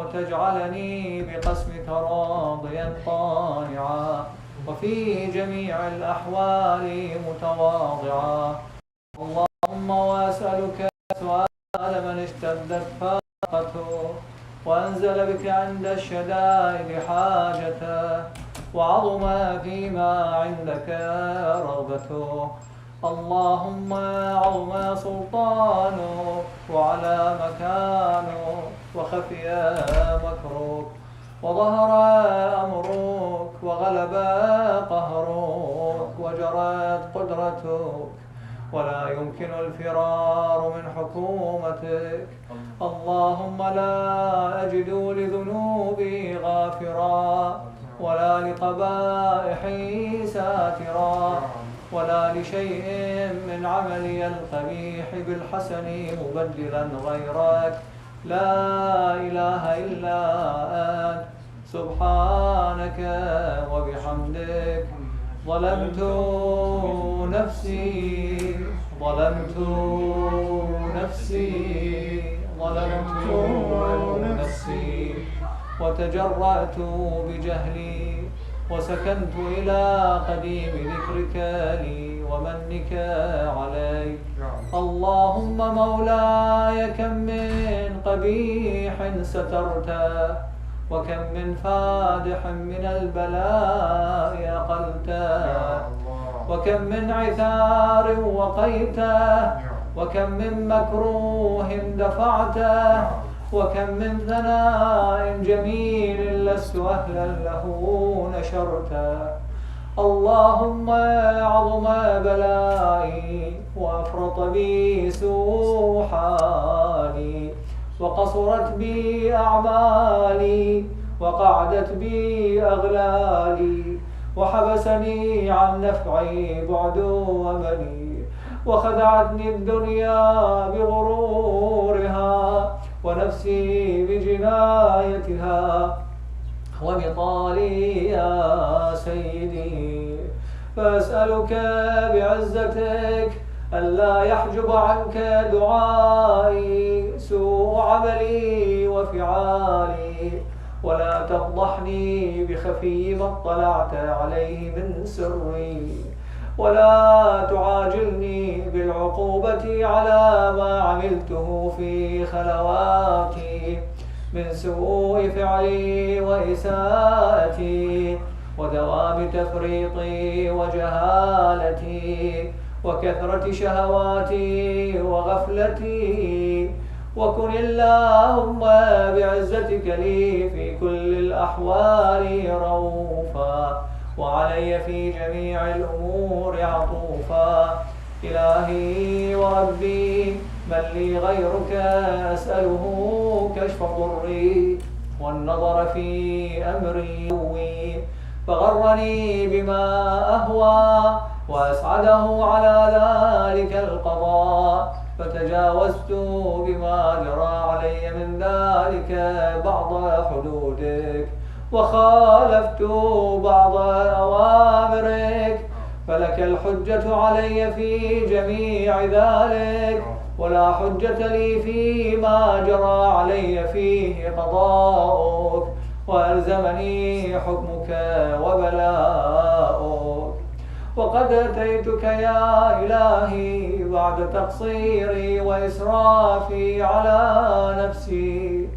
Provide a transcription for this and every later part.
وتجعلني بقسمك راضيا قانعا وفي جميع الأحوال متواضعا. اللهم وأسألك سؤال من اشتدت فاقته وأنزل بك عند الشدائد حاجته وعظم فيما عندك رغبته. اللهم عظم سلطانك وعلى مكانك وخفي مكرك وظهر أمرك وغلب قهرك وجرت قدرتك ولا يمكن الفرار من حكومتك. اللهم لا أجد لذنوبي غافرا ولا لقبائحي ساترا ولا لشيء من عملي القبيح بالحسن مبدلا غيرك. لا إله إلا أنت سبحانك وبحمدك. ظلمت نفسي ظلمت نفسي ظلمت نفسي وتجرأت بجهلي وسكنت إلى قديم ذكرك لي ومنك علي. اللهم مولاي كم من قبيح سترته وكم من فادح من البلاء أقلته وكم من عثار وقيته وكم من مكروه دفعته وكم من ثناء جميل لست أهلا له نشرته. اللهم عظم بلائي وأفرط بي سوء حالي وقصرت بي أعمالي وقعدت بي أغلالي وحبسني عن نفعي بعد أملي وخدعتني الدنيا بغرورها ونفسي بجنايتها وبطالي يا سيدي. فأسألك بعزتك ألا يحجب عنك دعائي سوء عملي وفعالي ولا تفضحني بخفي ما اطلعت عليه من سري ولا تعاجلني بالعقوبة على ما عملته في خلواتي من سوء فعلي وإساءتي ودوام تفريطي وجهالتي وكثرة شهواتي وغفلتي. وكن اللهم بعزتك لي في كل الأحوال رؤوفا وعلي في جميع الأمور عطوفا. إلهي وربي من لي غيرك أسأله كشف ضري والنظر في أمري فغرني بما أهوى وأسعده على ذلك القضاء فتجاوزت بما جرى علي من ذلك بعض حدودك وخالفت بعض أوامرك فلك الحجة علي في جميع ذلك ولا حجة لي فيما جرى علي فيه قضاؤك وألزمني حكمك وبلاؤك. وقد أتيتك يا إلهي بعد تقصيري وإسرافي على نفسي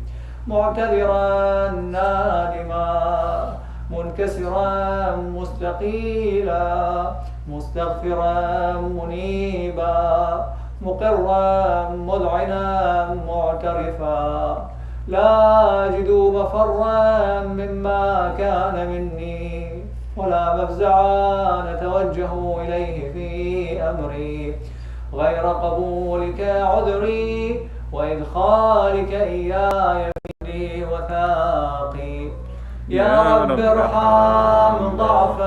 معتذرا نادما منكسرا مستقيلا مستغفرا منيبا مقرا مذعنا معترفا لا أجد مفرا مما كان مني ولا مفزعا نتوجه إليه في أمري غير قبولك عذري وإدخالك إياي في وثاقي. يا رب ارحم ضعف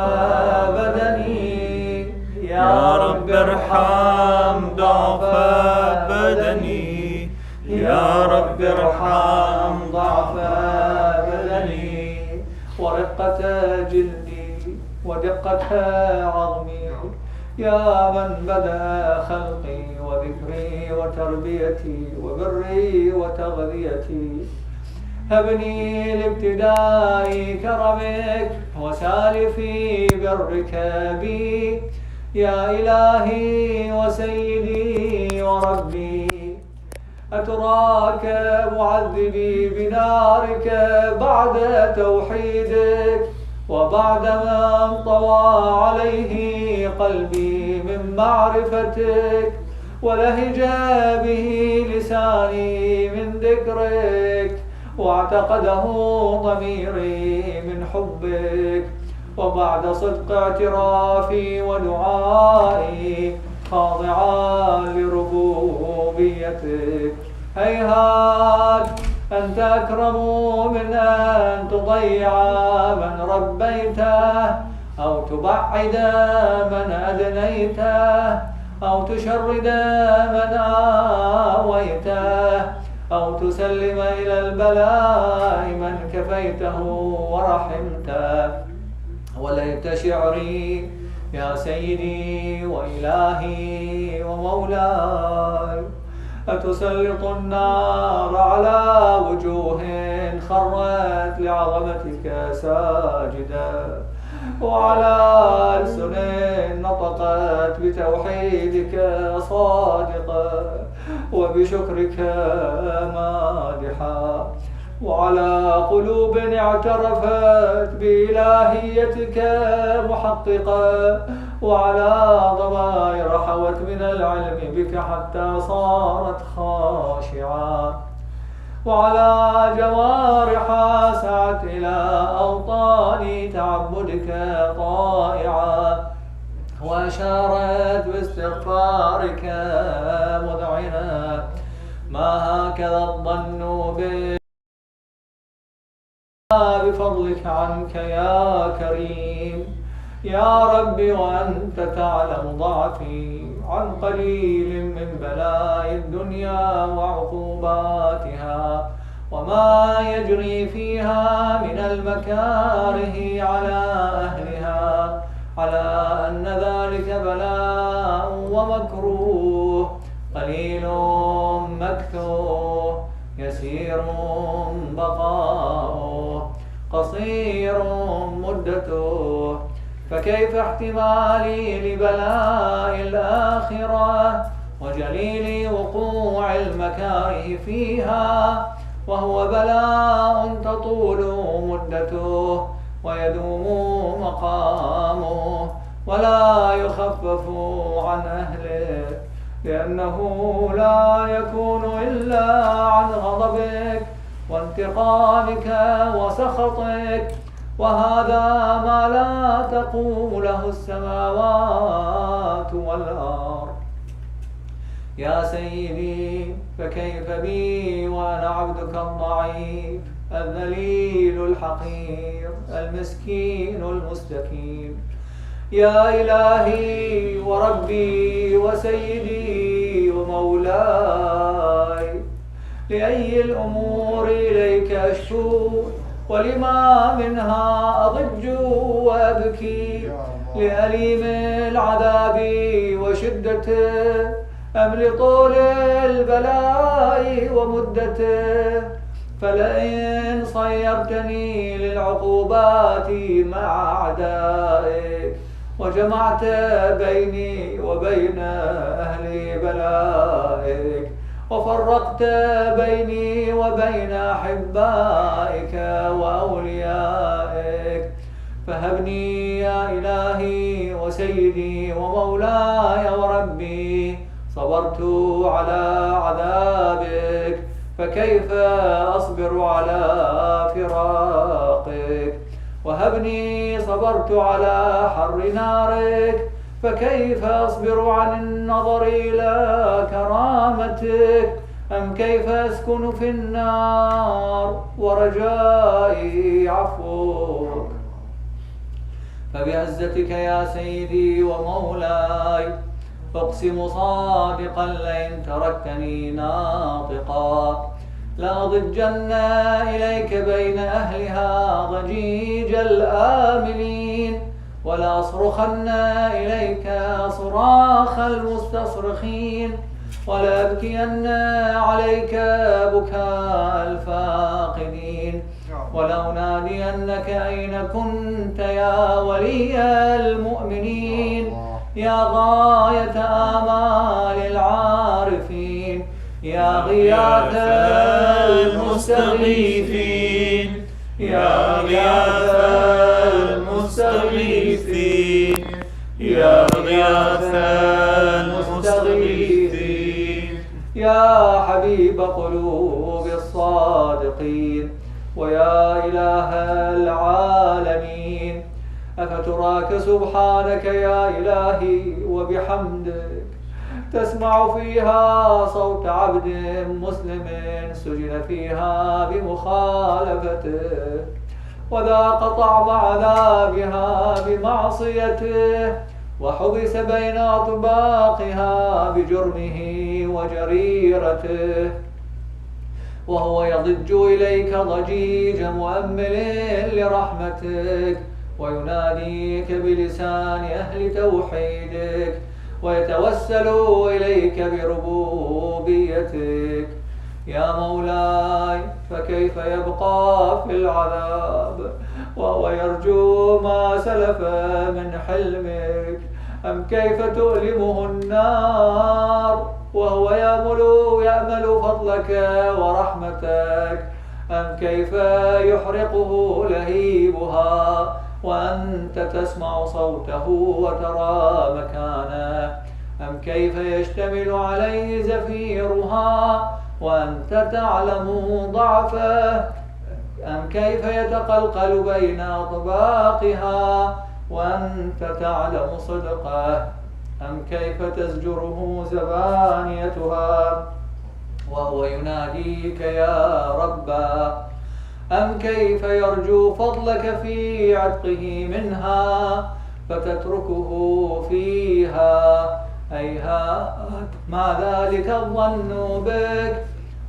بدني يا رب ارحم ضعف بدني يا رب ارحم ضعف بدني ورقة جلدي ودقة عظمي يا من بدأ خلقي وذكري وتربيتي وبري وتغذيتي. هبني لابتداء كرمك وسالفي برك بي يا إلهي وسيدي وربي. أتراك معذبي بنارك بعد توحيدك وبعدما انطوى عليه قلبي من معرفتك ولهج به لساني من ذكرك واعتقده ضميري من حبك وبعد صدق اعترافي ودعائي خاضعا لربوبيتك هيهات أنت أكرم من أن تضيع من ربيته أو تبعد من أدنيته أو تشرد من آويته أو تسلم إلى البلاء من كفيته ورحمته. وليت شعري يا سيدي وإلهي ومولاي أتسلط النار على وجوه خرت لعظمتك ساجدا وعلى ألسن نطقت بتوحيدك صادقا وبشكرك مادحا وعلى قلوب اعترفت بإلهيتك محققة وعلى ضمائر حوت من العلم بك حتى صارت خاشعة وعلى جوارح سعت إلى أوطان تعبدك طائعة وأشارت باستغفارك مذعنة ما هكذا الظن بك بفضلك عنك يا كريم يا ربي وأنت تعلم ضعفي عن قليل من بلاء الدنيا وعقوباتها وما يجري فيها من المكاره على أهلها على أن ذلك بلاء ومكروه قليل مكثوه يسير بقاؤه قصير مدته فكيف احتمالي لبلاء الآخرة وجليل وقوع المكاره فيها وهو بلاء تطول مدته ويدوم مقامه ولا يخفف عن أهله لأنه لا يكون إلا عن غضبك وانتقامك وسخطك وهذا ما لا تقوم له السماوات والأرض. يا سيدي فكيف بي وأنا عبدك الضعيف الذليل الحقير المسكين المستكين. يا إلهي وربي وسيدي ومولاي لأي الأمور إليك أشكو ولما منها أضج وأبكي لأليم العذاب وشدته أم لطول البلاء ومدته فلئن صيرتني للعقوبات مع أعدائك وجمعت بيني وبين أهل بلائك وفرقت بيني وبين أحبائك وأوليائك فهبني يا إلهي وسيدي ومولاي وربي صبرت على عذابك فكيف أصبر على فراقك وهبني صبرت على حر نارك فكيف أصبر عن النظر إلى كرامتك أم كيف أسكن في النار ورجائي عفوك. فبعزتك يا سيدي ومولاي أقسم صادقا لئن تركتني ناطقا لأضجن إليك بين أهلها ضجيج الآملين ولأصرخن إليك صراخ المستصرخين ولأبكين عليك بكاء الفاقدين، ولأنادينك أين كنت يا ولي المؤمنين، يا غاية آمال العارفين، يا غياث المستغيثين، يا غياث المستغيثين، يا غياث المستغيثين، يا حبيب قلوب الصادقين، ويا إله العالمين. أفتراك سبحانك يا إلهي وبحمدك تسمع فيها صوت عبد مسلم سجن فيها بمخالفته، وذاق طعم عذابها بمعصيته، وحبس بين أطباقها بجرمه وجريرته، وهو يضج إليك ضجيج مؤمل لرحمتك، ويناديك بلسان أهل توحيدك، ويتوسل إليك بربوبيتك. يا مولاي، فكيف يبقى في العذاب وهو يرجو ما سلف من حلمك؟ أم كيف تؤلمه النار وهو يأمل فضلك ورحمتك؟ أم كيف يحرقه لهيبها وأنت تسمع صوته وترى مكانه؟ أم كيف يشتمل عليه زفيرها وأنت تعلم ضعفه؟ أم كيف يتقلقل بين أطباقها وأنت تعلم صدقه؟ أم كيف تزجره زبانيتها وهو يناديك يا ربا؟ أم كيف يرجو فضلك في عتقه منها فتتركه فيها؟ هيهات ما ذلك الظن بك،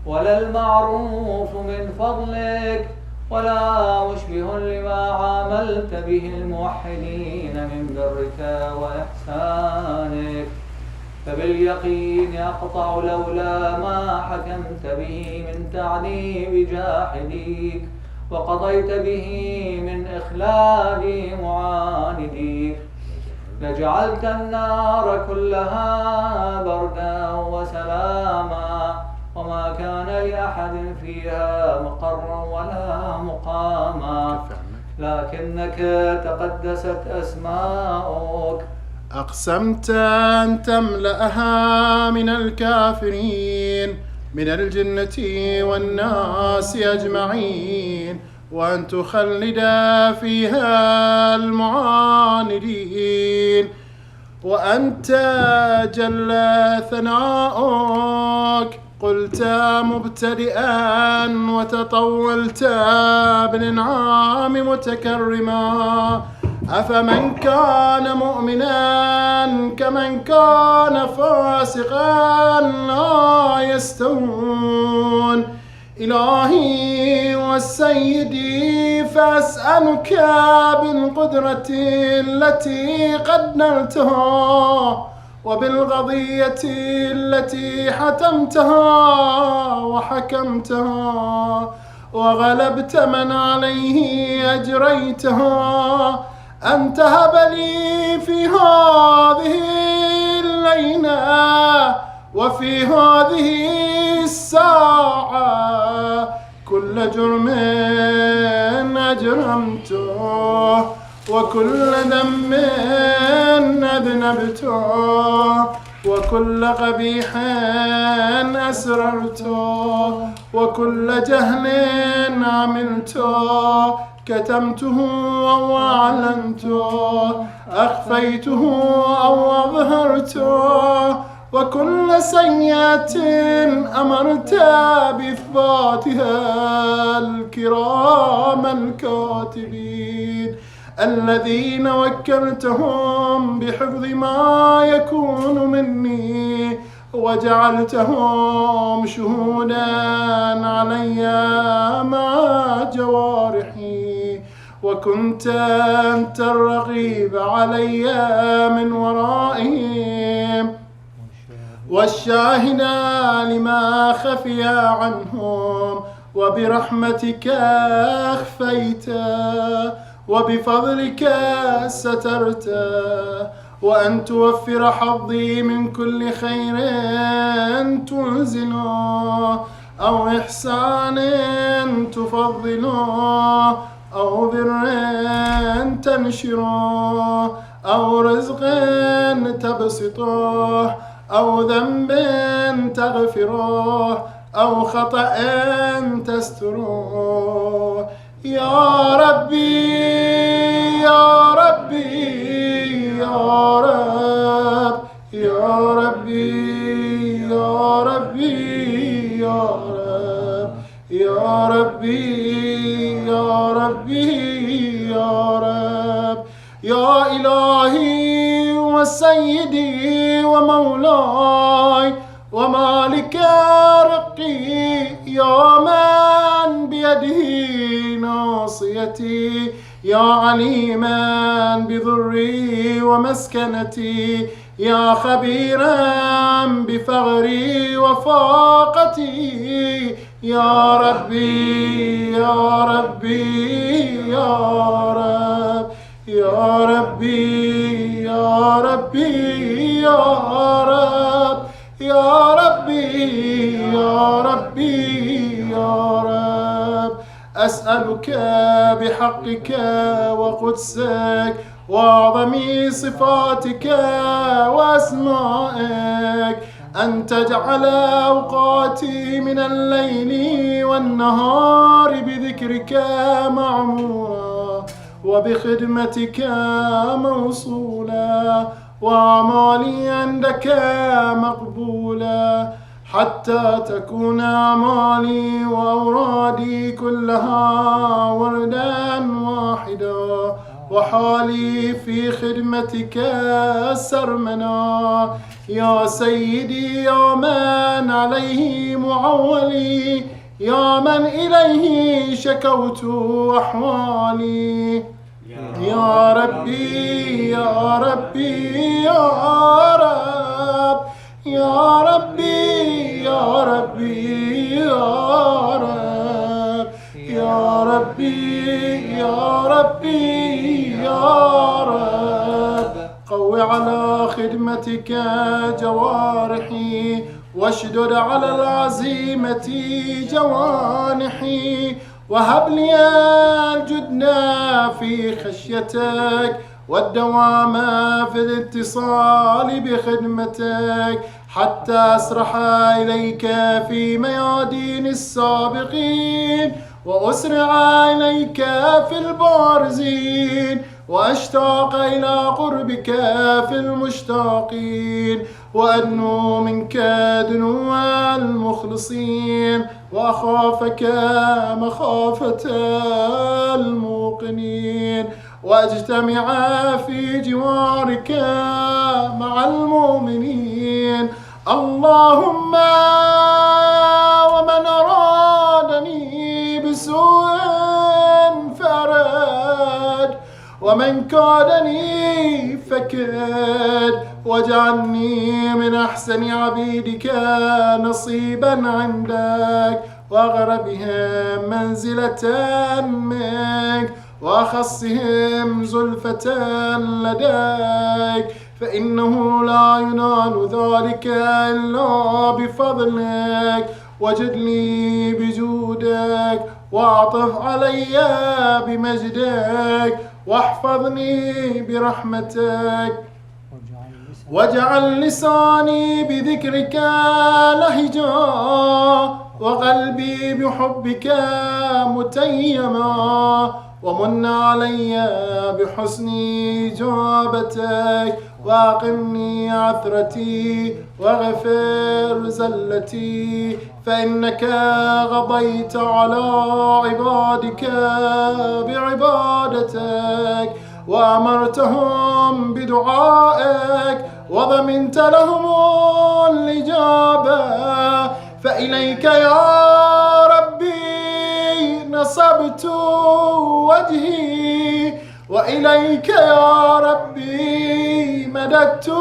ولا المعروف من فضلك، ولا مشبه لما عاملت به الموحدين من برك وإحسانك. فباليقين أقطع لولا ما حكمت به من تعذيب جاحديك، وقضيت به من إخلاد معانديك، لجعلت النار كلها بردا وسلاما، وما كان لأحد فيها مقرا ولا مقاما، لكنك تقدست أسماؤك. أقسمت أن تملأها من الكافرين من الجنة والناس أجمعين، وأن تخلد فيها المعاندين، وأنت جل ثناؤك قلت مبتدئا وتطولت بالإنعام متكرما. أفمن كان مؤمنا كمن كان فاسقا لا يستوون. إلهي وسيدي، فأسألك بالقدرة التي قد نلتها، وبالقضية التي حتمتها وحكمتها وغلبت من عليه أجريتها، أن تهب لي في هذه الليلة وفي هذه الساعة كل جرم أجرمته، وكل ذنب أذنبته، وكل قبيح أسررته، وكل جهل عملته، كتمته أو أعلنته، أخفيته أو أظهرته، وكل سيئة أمرت بإثباتها الكرام الكاتبين الذين وكلتهم بحفظ ما يكون مني، وجعلتهم شهودا علي مع جوارحي، وكنت أنت الرقيب علي من ورائهم، والشاهدا لما خفي عنهم، وبرحمتك أخفيته، وبفضلك سترته، وأن توفر حظي من كل خير تنزله، أو إحسان تفضله، أو بر تنشره، أو رزق تبسطه، أو ذنب تغفره، أو خطأ تستره. يا ربي يا ربي يا رب، يا ربي يا ربي يا رب، يا ربي يا ربي يا رب. يا إلهي وسيدي ومولاي ومالك رقي، يا من بيده ناصيتي، يا عليما بضري ومسكنتي، يا خبيرا بفغري وفاقتي، يا ربي يا ربي يا رب، يا ربي يا ربي يا رب، يا ربي يا ربي يا رب. أسألك بحقك وقدسك وأعظم صفاتك وأسمائك أن تجعل أوقاتي من الليل والنهار بذكرك معمورا، وبخدمتك موصولا، وأعمالي عندك مقبولا، حتى تكون أعمالي وأورادي كلها وردا واحدا، وحالي في خدمتك سرمنا. يا سيدي يا من عليه معولي، يا من إليه شكوت أحوالي، يا ربي يا ربي يا رب، يا ربي يا ربي يا رب، يا ربي يا ربي يا رب. قو على خدمتك جوارحي، واشدد على العزيمة جوانحي، وهب لي الجدن في خشيتك والدوام في الاتصال بخدمتك، حتى أسرح إليك في ميادين السابقين، وأسرع إليك في البارزين، وأشتاق إلى قربك في المشتاقين، وأدنو منك دنو المخلصين، وأخافك مخافة الموقنين، وأجتمع في جوارك مع المؤمنين. اللهم ومن أرادني بسوء فأرد، ومن كادني فكد، واجعلني من أحسن عبيدك نصيبا عندك، وأغربهم منزلة منك، وأخصهم زلفة لديك، فإنه لا ينال ذلك إلا بفضلك. وجد لي بجودك، وأعطف علي بمجدك، واحفظني برحمتك، واجعل لساني بذكرك لهجا، وقلبي بحبك متيما، ومن علي بحسن إجابتك، وأقمني عثرتي، واغفر زلتي، فإنك غضيت على عبادك بعبادتك، وأمرتهم بدعائك، وضمنت لهم الإجابة. فإليك يا ربي نصبت وجهي، وإليك يا ربي مددت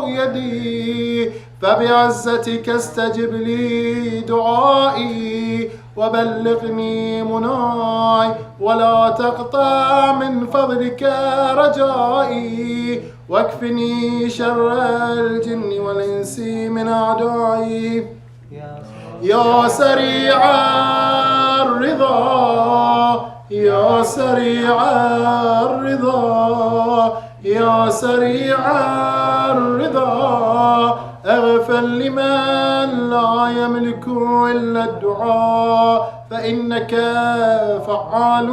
يدي، فبعزتك استجب لي دعائي وبلغني مناي ولا تقطع من فضلك رجائي واكفني شر الجن والإنس من أعدائي يا سريع الرضا يا سريع الرضا يا سريع الرضا اغفر لمن لا يملك إلا الدعاء فإنك فعال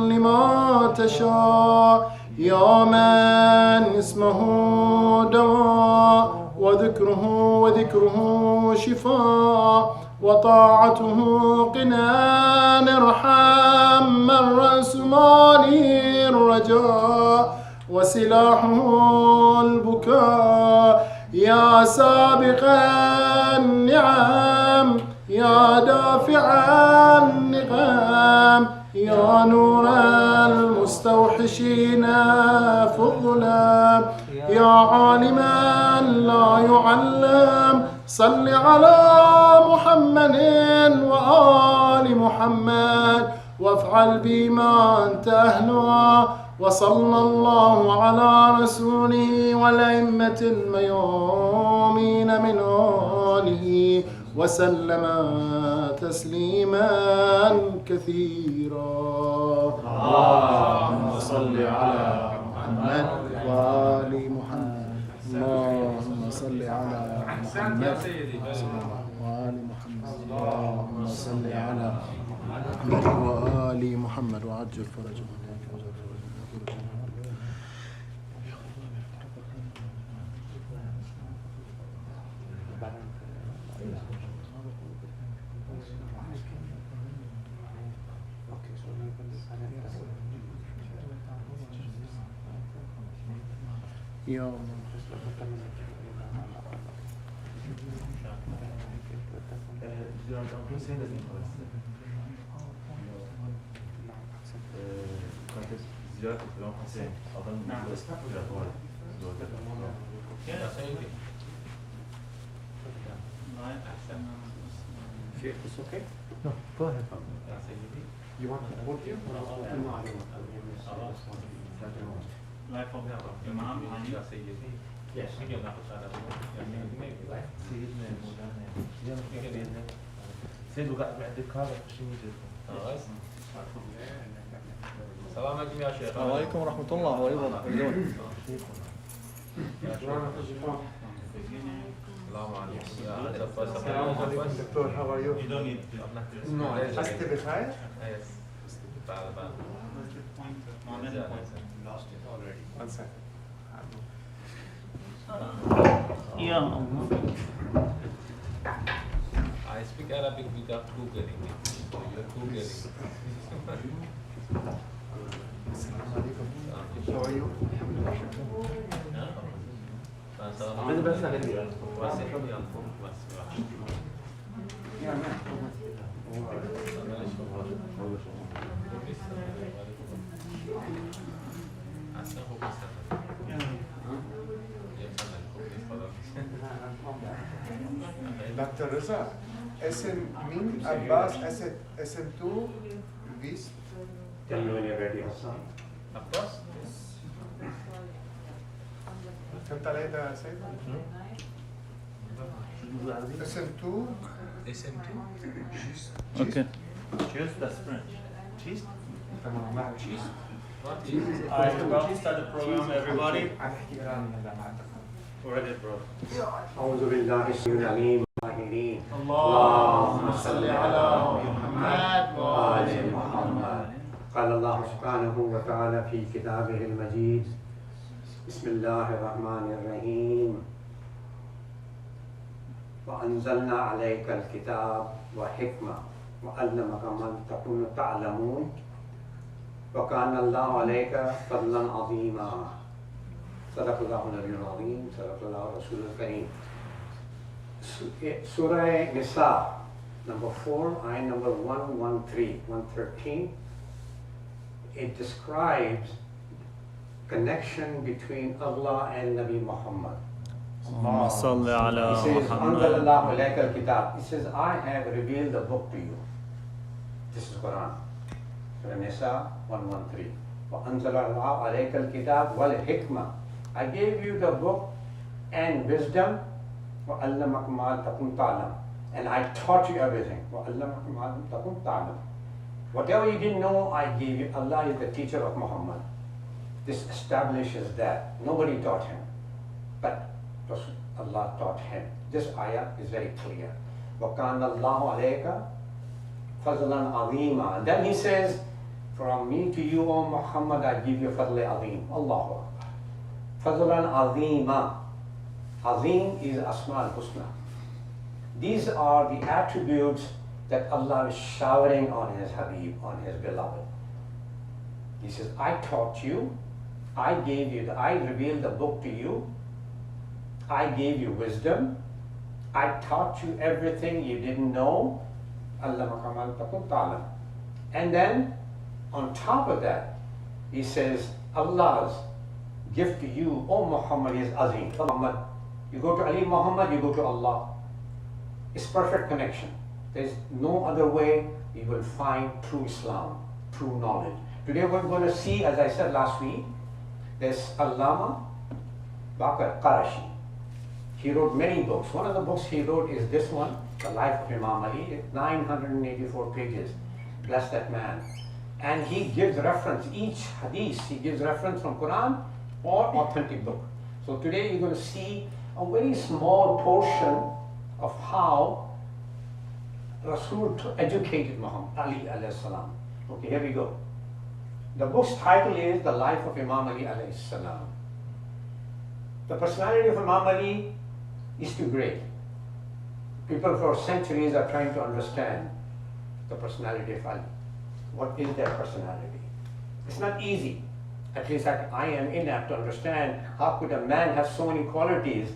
لما تشاء يا من اسمه دواء وذكره شفاء وطاعته قنان ارحم من رأس مالي الرجاء وسلاحه البكاء يا سابق النعم يا دافع النقام يا نور المستوحشين في الظلام يا عالما لا يعلم صل على محمد وآل محمد وافعل بما أنت أهله وصلى الله على رسوله والأئمة الميامين من آله وسلم تسليما كثيرا اللهم صل على محمد وآل محمد اللهم صل على محمد وآل محمد اللهم صل على محمد وآل محمد وعجل فرجهم يا زيارة الإمام حسين أظن Sheikh, it's okay? No, go ahead. You want to hold you? الإمام علي سيدي Yes. سيد وقاعد عندك هذا شو السلام عليكم يا شيخ. وعليكم ورحمة الله وبركاته. السلام عليكم. السلام عليكم دكتور, how are you? You don't need to. No, حسيت بتعايش? Yes. بعد. Lost it already. One second. Yeah. I speak Arabic without Googling it. So you're Googling. السلام عليكم. How are you? Dr. Reza, SM Min Abbas SM2 Beast. Tell me when you're ready, Hassan. Abbas? فهمت علي ده يا سيد؟ SM2 SM2? Okay. Cheers, that's French. Cheese? تمام معك شيء. I'm about to start the program, everybody. عم احكي ايراني هلا معك. Already, bro. أعوذ بالله السميع العليم الظاهرين. اللهم صل على محمد وآل محمد. قال الله سبحانه وتعالى في كتابه المجيد: بسم الله الرحمن الرحيم. وأنزلنا عليك الكتاب وحكمة وعلمك ما تكون تعلمون وكان الله عليك فضلا عظيما. صدق الله النبي العظيم. صدق الله الرسول الكريم. Surah Nisa, number 4, ayah number 113. It describes connection between Allah and Nabi Muhammad اللهم صل على He says, محمد. Anzalallahu alayka al-kitab. He says, I have revealed the book to you. This is Quran. Surah Nisa 113. Anzalallahu alayka al-kitab wal hikmah. I gave you the book and wisdom. وَأَلَّمَكَ مَا تَكُنْ تَعْلَمُ. And I taught you everything. وَأَلَّمَكَ مَا تَكُنْ تَعْلَمُ. Whatever you didn't know, I gave you. Allah is the teacher of Muhammad. This establishes that. Nobody taught him. But Allah taught him. This ayah is very clear. وَكَانَ اللَّهُ عَلَيْكَ فَضْلًا عَظِيمًا. And then he says, from me to you, O Muhammad, I give you fadl azim. Allahu Akbar. Fadlan azima. Azim is Asma al-Husna. These are the attributes that Allah is showering on His Habib, on His beloved. He says, I taught you, I gave you, I revealed the book to you, I gave you wisdom, I taught you everything you didn't know. And then, on top of that, He says, Allah's gift to you, O Muhammad, is Azim. Muhammad, you go to Ali Muhammad, you go to Allah. It's perfect connection. There's no other way you will find true Islam, true knowledge. Today we're going to see, as I said last week, there's Allama Bakr Qarashi. He wrote many books. One of the books he wrote is this one, The Life of Imam Ali. It's 984 pages. Bless that man. And he gives reference, each hadith, he gives reference from Quran or authentic book. So today you're going to see a very small portion of how Rasul educated Muhammad Ali alayhi salam. Okay, here we go. The book's title is The Life of Imam Ali alayhi salam. The personality of Imam Ali is too great. People for centuries are trying to understand the personality of Ali. What is their personality? It's not easy. At least I am inapt to understand how could a man have so many qualities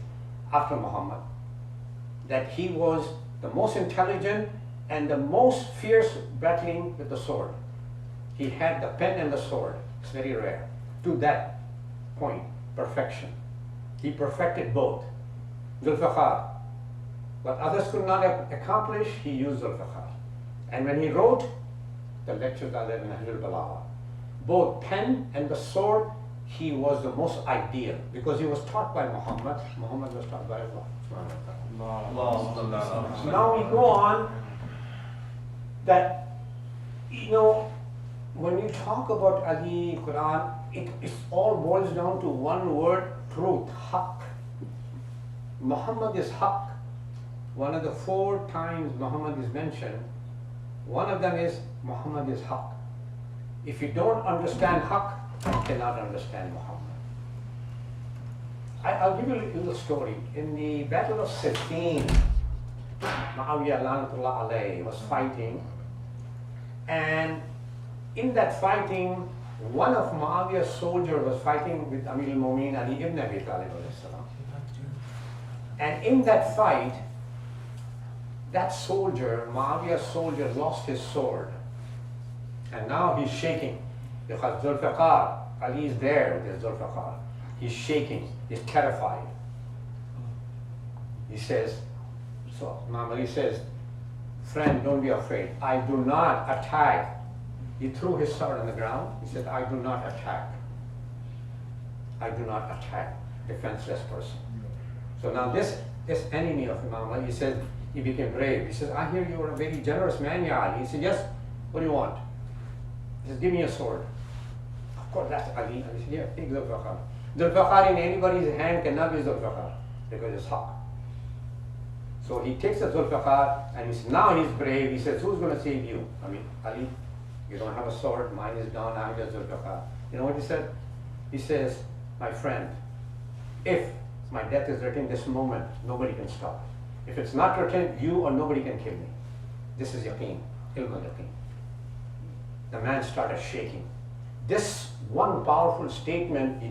after Muhammad. That he was the most intelligent and the most fierce battling with the sword. He had the pen and the sword. It's very rare. To that point, perfection. He perfected both. Zulfiqar. What others could not accomplish, he used Zulfiqar. And when he wrote, the lectures are there in Ahlul Balagha. Both pen and the sword, he was the most ideal because he was taught by Muhammad. Muhammad was taught by Allah. So now we go on that, you know, when you talk about Ali, Quran, it all boils down to one word, truth, haqq. Muhammad is haqq. One of the 4 times Muhammad is mentioned, one of them is Muhammad is haqq. If you don't understand haqq, you cannot understand Muhammad. I'll give you a little story. In the Battle of Siffin, Muawiyah Lanatullah alayhi was fighting, and in that fighting, one of Muawiyah's soldiers was fighting with Amir al-Mu'minin Ali ibn Abi Talib alayhi salam. And in that fight, that soldier, Muawiyah's soldier, lost his sword. And now he's shaking. Because Zulfiqar, Ali is there with Zulfiqar. He's shaking, he's terrified. He says, so Imam Ali says, friend, don't be afraid. I do not attack. He threw his sword on the ground. He said, I do not attack. I do not attack defenseless person. So now this enemy of Imam Ali, he said, he became brave. He says, I hear you are a very generous man, Ya Ali. He said, yes, what do you want? He says, give me a sword. Of course, that's Ali. And he said, yeah, take Zulfiqar. Zulfiqar in anybody's hand cannot be Zulfiqar because it's haq. So he takes the Zulfiqar and he says, now he's brave. He says, who's going to save you? I mean, Ali, you don't have a sword. Mine is gone. I'm just Zulfiqar. You know what he said? He says, my friend, if my death is written this moment, nobody can stop it. If it's not written, you or nobody can kill me. This is yaqeen, ilm al-yaqeen. The man started shaking. This one powerful statement,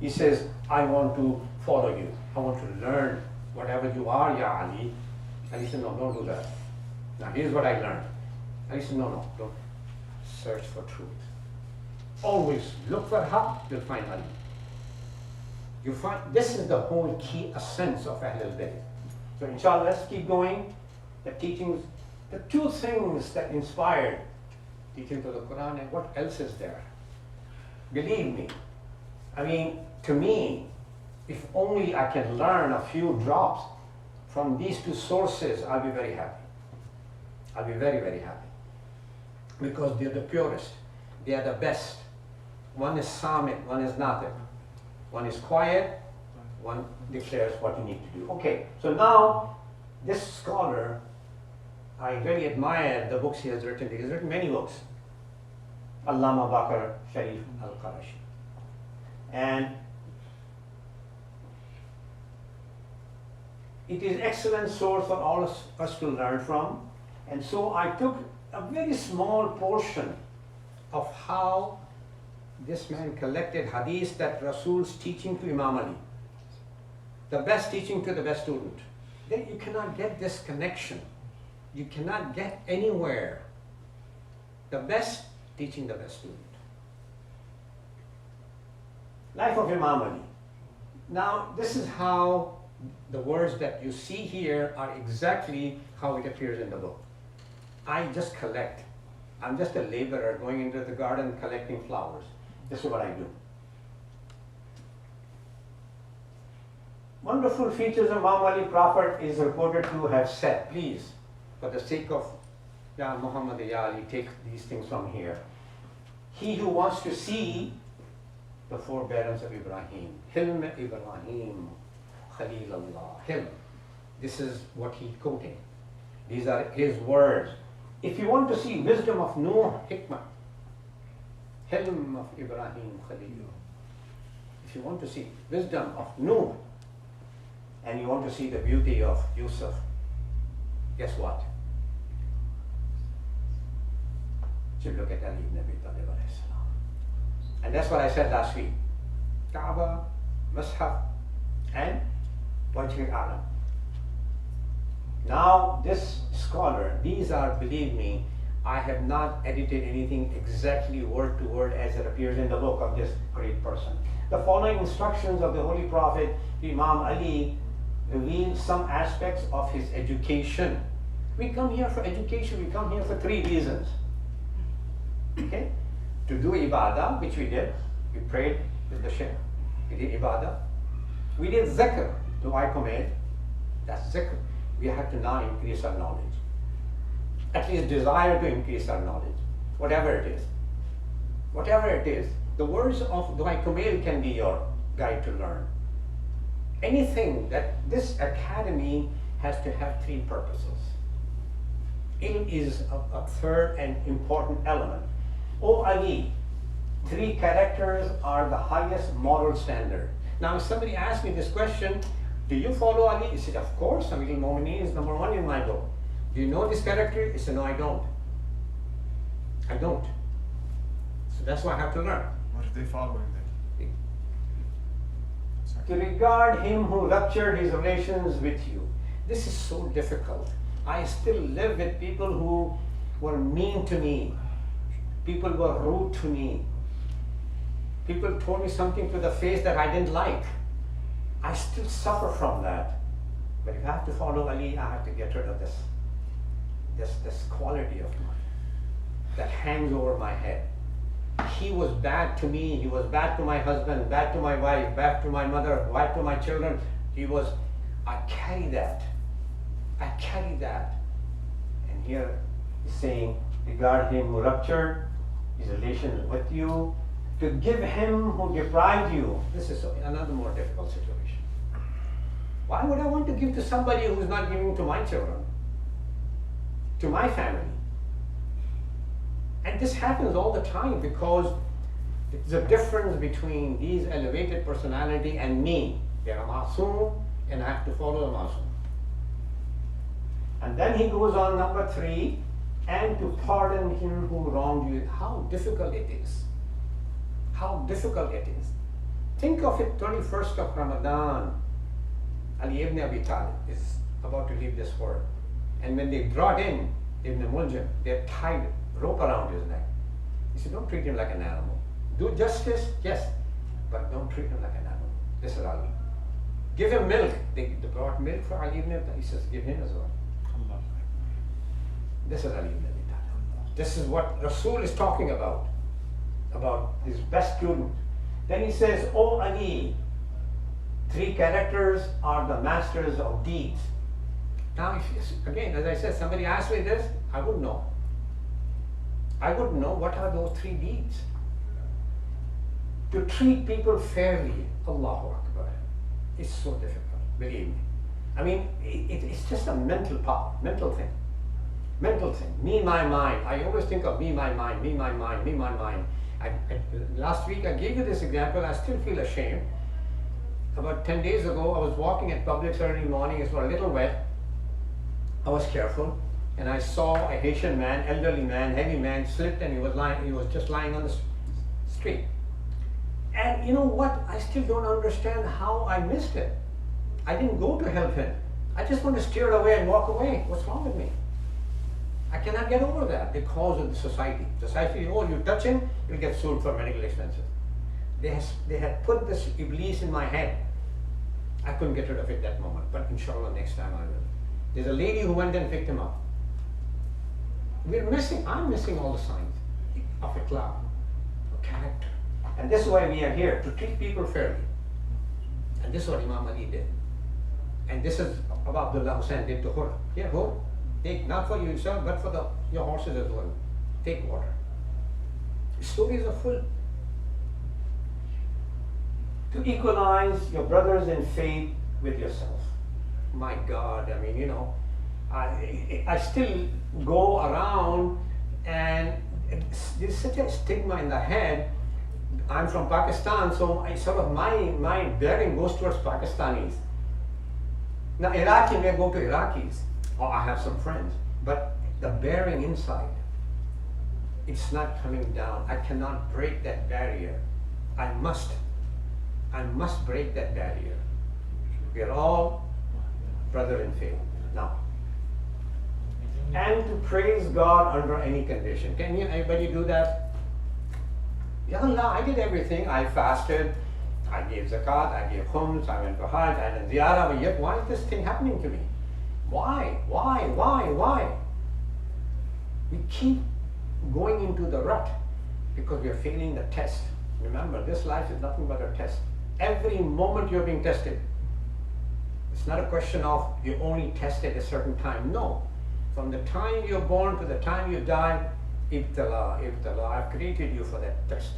he says, I want to follow you. I want to learn whatever you are, Ya Ali. And he said, no, don't do that. Now here's what I learned. And he said, no, don't search for truth. Always look for haqq, you'll find Ali. You find this is the whole key essence of Ahl al-Bayt. So inshallah, let's keep going. The teachings, the two things that inspired teaching to the Quran, and what else is there? Believe me, I mean, to me, if only I can learn a few drops from these two sources, I'll be very happy. I'll be very, very happy. Because they're the purest, they are the best. One is Samit, one is Natiq. One is quiet, one declares what you need to do. Okay, so now this scholar, I really admire the books he has written. He has written many books. Allama Bakr Sharif al-Qarashi. And it is excellent source for all of us to learn from. And so I took a very small portion of how this man collected hadith that Rasul's teaching to Imam Ali. The best teaching to the best student. Then you cannot get this connection. You cannot get anywhere. The best teaching the best student. Life of Imam Ali. Now this is how the words that you see here are exactly how it appears in the book. I just collect. I'm just a laborer going into the garden collecting flowers. This is what I do. Wonderful features of Imam Ali Prophet is reported to have said, please, for the sake of Ya Muhammad Ya Ali, take these things from here. He who wants to see the forbearance of Ibrahim, Hilm Ibrahim, Khalil Allah, Hilm. This is what he's quoting. These are his words. If you want to see wisdom of Nuh, Hikmah, Hilm of Ibrahim Khalil. If you want to see wisdom of Nuh, and you want to see the beauty of Yusuf, guess what? You look at Ali ibn Abi Talib alayhi salam. And that's what I said last week. Kaaba, Mashaf, and Wajh al-Alam. Now this scholar, these are, believe me, I have not edited anything exactly word to word as it appears in the book of this great person. The following instructions of the Holy Prophet, Imam Ali, reveal some aspects of his education. We come here for education, we come here for three reasons. Okay? To do ibadah, which we did. We prayed with the Shaykh. We did ibadah. We did zikr, dua kumail. That's zikr. We have to now increase our knowledge. At least desire to increase our knowledge, whatever it is. Whatever it is, the words of Dua Kumail can be your guide to learn. Anything that this academy has to have three purposes. Ilm is a third and important element. O Ali, three characters are the highest moral standard. Now if somebody asks me this question, do you follow Ali? I said, of course, Amir al-Mu'mineen is number one in my book. Do you know this character? He said, no, I don't. I don't. So that's why I have to learn. What are they following then? To regard him who ruptured his relations with you. This is so difficult. I still live with people who were mean to me. People were rude to me. People told me something to the face that I didn't like. I still suffer from that. But if I have to follow Ali, I have to get rid of this quality of mine that hangs over my head. He was bad to me, he was bad to my husband, bad to my wife, bad to my mother, bad to my children. I carry that. And here he's saying, regard him who ruptured his relations with you, to give him who deprived you. This is another more difficult situation. Why would I want to give to somebody who's not giving to my children, to my family? And this happens all the time because it's a difference between these elevated personality and me. They are masoom and I have to follow the masoom. And then he goes on number 3, and to pardon him who wronged you. How difficult it is. How difficult it is. Think of it, 21st of Ramadan. Ali ibn Abi Talib is about to leave this world. And when they brought in Ibn Muljam, they tied rope around his neck. He said, don't treat him like an animal. Do justice, yes, but don't treat him like an animal. This is Ali. Give him milk. They brought milk for Ali ibn Abi Talib. He says, give him as well. This is Ali ibn Abi Talib. This is what Rasul is talking about his best student. Then he says, "Oh Ali, 3 characters are the masters of deeds." Now, again, as I said, somebody asked me this, I wouldn't know. I wouldn't know what are those 3 deeds. To treat people fairly, Allahu Akbar, it's so difficult, believe me. I mean, it's just a mental power, mental thing. Me, my mind. I always think of me, my mind, me, my mind, me, my mind. Last week I gave you this example, I still feel ashamed. About 10 days ago, I was walking at Publix early morning, it was a little wet. I was careful, and I saw a Haitian man, elderly man, heavy man, slipped, and he was just lying on the street. And you know what? I still don't understand how I missed it. I didn't go to help him. I just want to steer away and walk away. What's wrong with me? I cannot get over that because of the society. Society, oh, you touch him, you'll get sued for medical expenses. They had put this iblis in my head. I couldn't get rid of it that moment, but inshallah next time I will. There's a lady who went and picked him up. I'm missing all the signs of Ikhlaq, of character. And this is why we are here, to treat people fairly. And this is what Imam Ali did. And this is what Abdullah Hussain did to Hur. Here, Hur, take not for yourself, but for your horses as well. Take water. The stories are full. To equalize your brothers in faith with yourself. My God, I mean, you know, I still go around and there's such a stigma in the head. I'm from Pakistan, so my bearing goes towards Pakistanis. Now Iraqi may go to Iraqis, or I have some friends, but the bearing inside, it's not coming down. I cannot break that barrier. I must break that barrier. We are all brother in faith now. And to praise God under any condition. Can anybody do that? Ya Allah, I did everything. I fasted, I gave zakat, I gave khums, I went to Hajj, I did ziyarah, but yet why is this thing happening to me? Why? We keep going into the rut because we are failing the test. Remember, this life is nothing but a test. Every moment you're being tested. It's not a question of you only test at a certain time. No. From the time you're born to the time you die, ibtala, I've created you for that test.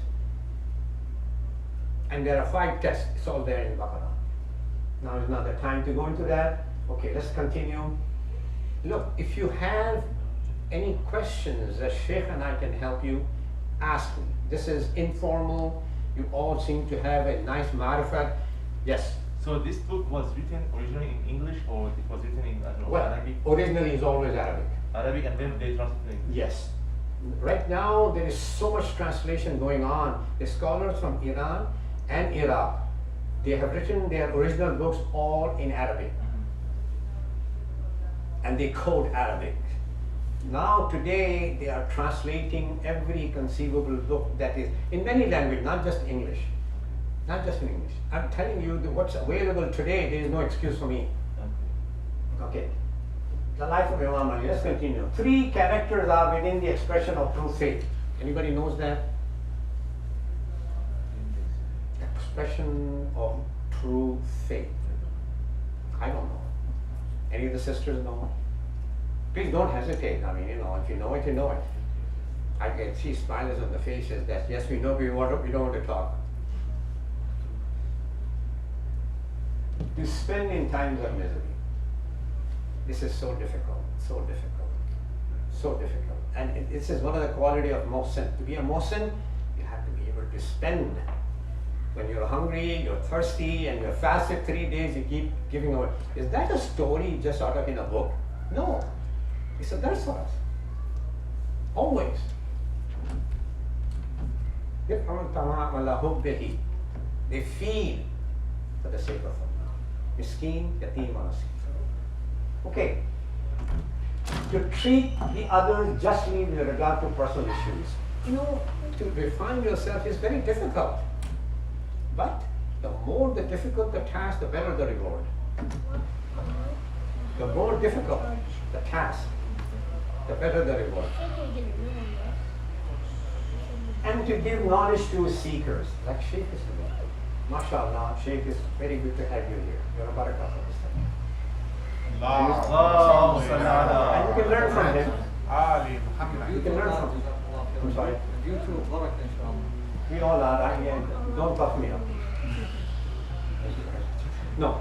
And there are 5 tests. It's all there in Baqarah. Now is not the time to go into that. Okay, let's continue. Look, if you have any questions that Sheikh and I can help you, ask me. This is informal. You all seem to have a nice marifat. Yes? So this book was written originally in English, or it was written in Arabic? Originally is always Arabic. Arabic, and then they translated in English. Yes. Right now there is so much translation going on. The scholars from Iran and Iraq, they have written their original books all in Arabic. And they code Arabic. Now today they are translating every conceivable book that is in many languages, not just English. Not just in English. I'm telling you that what's available today, there is no excuse for me. Okay. The life of Imam Ali. Let's continue. 3 characters are within the expression of true faith. Anybody knows that? Expression of true faith. I don't know. Any of the sisters know? Please don't hesitate. I mean, you know, if you know it, you know it. I can see smiles on the faces that yes, we know, we don't want to talk. To spend in times of misery. This is so difficult, so difficult, so difficult. And this is one of the quality of Mohsin. To be a Mohsin, you have to be able to spend. When you're hungry, you're thirsty, and you're fasted 3 days, you keep giving away. Is that a story just out of in a book? No. It's a dars for us. Always. They feed for the sake of Allah. Miskeen, yateem, or asif. Okay. To treat the others justly with regard to personal issues. You know, to refine yourself is very difficult. But The more the difficult the task, the better the reward. The more difficult the task, the better the reward. And to give knowledge to seekers, like Sheikh is doing. MashaAllah, Sheikh, is very good to have you here. You're a barakah for this thing. And you can learn from him. You can learn from him. I'm sorry. We all are. Don't puff me up. No.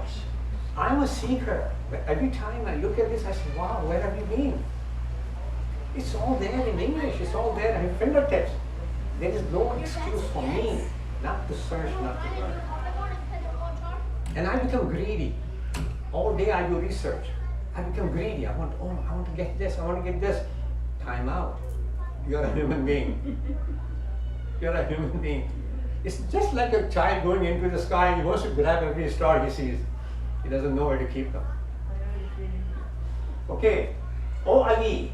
I'm a seeker. But every time I look at this, I say, wow, where have you been? It's all there in English. It's all there at your fingertips. There is no excuse for me not to search, not to learn. And I become greedy. All day I do research. I become greedy. I want to get this. I want to get this. Time out. You're a human being. You're a human being. It's just like a child going into the sky. He wants to grab every star he sees. He doesn't know where to keep them. Okay. O Ali,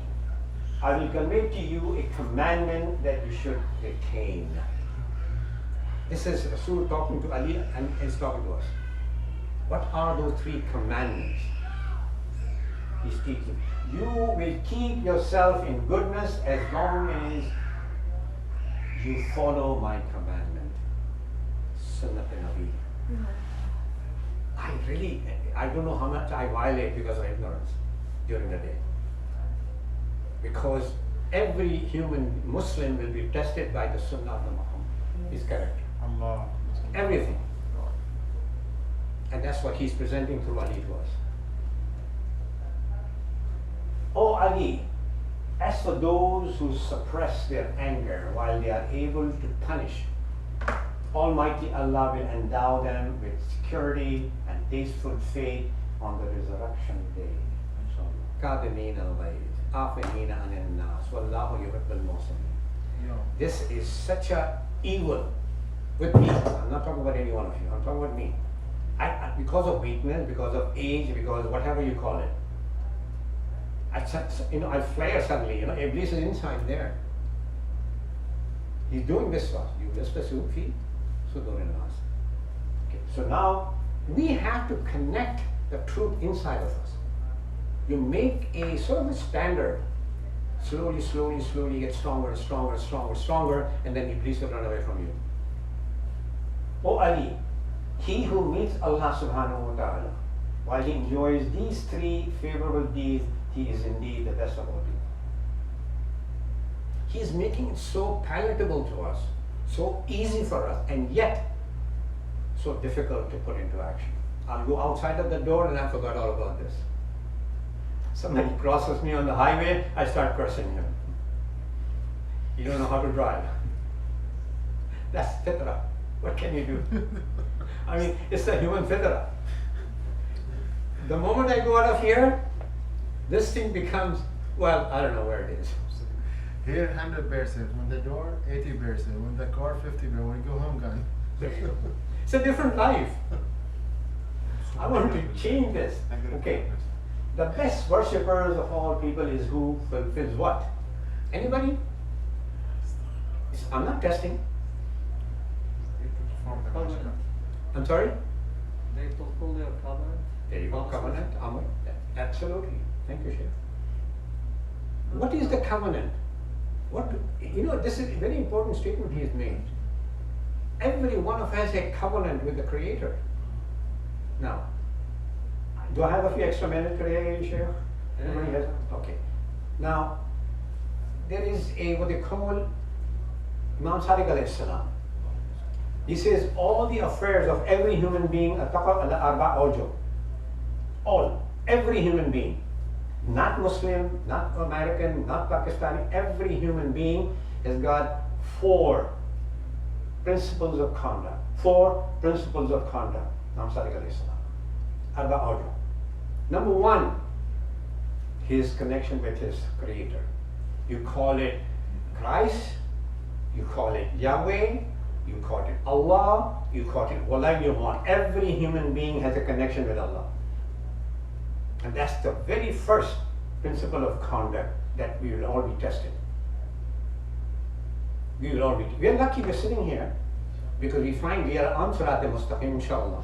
I will convey to you a commandment that you should retain. This is Rasul talking to Ali and he's talking to us. What are those 3 commandments? He's teaching. You will keep yourself in goodness as long as you follow my commandment. Sunnat Nabi. I don't know how much I violate because of ignorance during the day. Because every human Muslim will be tested by the Sunnah of Muhammad, his character. Allah. Everything. And that's what he's presenting through Ali to us. O Ali, as for those who suppress their anger while they are able to punish, Almighty Allah will endow them with security and peaceful faith on the resurrection day. كَاظِمِينَ الْغَيْظَ عَافِينَ عَنِ النَّاسِ وَاللَّهُ يُحِبُّ الْمُحْسِنِينَ. This is such a evil with me. I'm not talking about any one of you. I'm talking about me. Because of weakness, because of age, because whatever you call it, I flare suddenly. Iblis is inside there. He's doing this for us. You list the Sufi, Sudur and Nas. Okay. So now we have to connect the truth inside of us. You make a sort of a standard. Slowly, slowly, slowly get stronger and stronger and stronger and stronger, and then Iblis will run away from you. O Ali, he who meets Allah subhanahu wa ta'ala while he enjoys these 3 favorable deeds, he is indeed the best of all people. He is making it so palatable to us, so easy for us, and yet so difficult to put into action. I'll go outside of the door and I forgot all about this. Somebody crosses me on the highway, I start cursing him. You don't know how to drive. That's fitra. What can you do? I mean, it's the human fitra. The moment I go out of here, this thing becomes, well, I don't know where it is. Here 100%, when the door 80%, when the car 50%, when you go home, gone. It's a different life. I want to change this. Okay. The best worshippers of all people is who fulfills what? Anybody? I'm not testing. I'm sorry? They fulfill their covenant. There you go, covenant. Absolutely. Thank you, Sheikh. What is the covenant? This is a very important statement he has made. Every one of us has a covenant with the Creator. Now, do I have a few extra minutes today, Sheikh? Everybody has? Okay. Now, there is what they call Imam Sadiq alayhi salam. He says all the affairs of every human being are taqab ala arba awjuh. All, every human being, not Muslim, not American, not Pakistani, every human being has got 4 principles of conduct. 4 principles of conduct. Imam Sadiq alayhi salam. Arba awjuh. Number 1, his connection with his Creator. You call it Christ, you call it Yahweh, you call it Allah, you call it whatever you want. Every human being has a connection with Allah. And that's the very first principle of conduct that we will all be tested. We will all be. We are lucky we're sitting here. because we find we are on Surat al-Mustaqim, inshallah.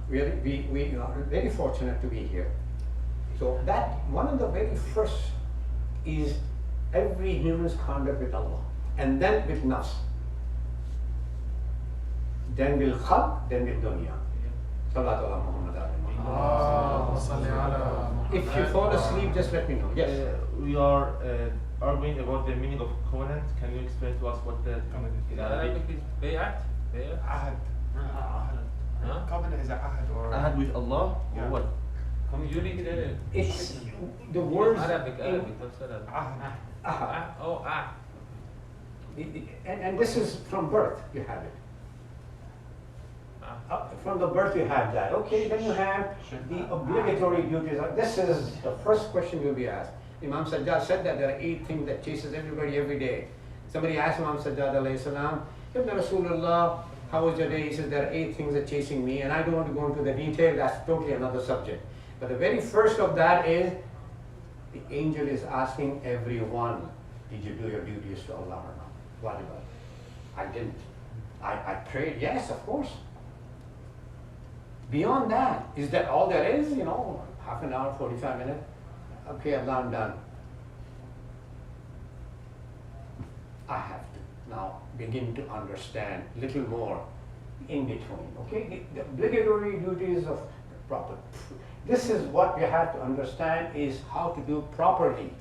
We are very fortunate to be here. So that one of the very first is every human's conduct with Allah, and then with nafs, then will khalq, then will dunya. Sallallahu ala Muhammad alayhi. If you fall asleep, just let me know. Yes. We are arguing about the meaning of covenant. Can you explain to us what the covenant is? In Arabic is bay'at. Ahad. Huh? Covenant is an ahad or Ahad with Allah Yeah. or what? Come you read it. It's the words Arabic. in What's Arabic? ahad. ahad. Oh, ah. And this is from birth, you have it. From the birth you have that. Okay, then you have the obligatory duties. This is the first question you'll be asked. Imam Sajjad said that there are 8 things that chases everybody every day. Somebody asked Imam Sajjad alayhi salam, Ibn Rasulullah, how was your day? He said, there are 8 things that chasing me, and I don't want to go into the detail, that's totally another subject. But the very first of that is, the angel is asking everyone, did you do your duties to Allah or not? What about it? I didn't. I prayed, yes, of course. Beyond that, is that all there is? You know, half an hour, 45 minutes? Okay, Allah, I'm done. I have to now begin to understand a little more in between, okay? The obligatory duties of proper. This is what you have to understand is how to do properly.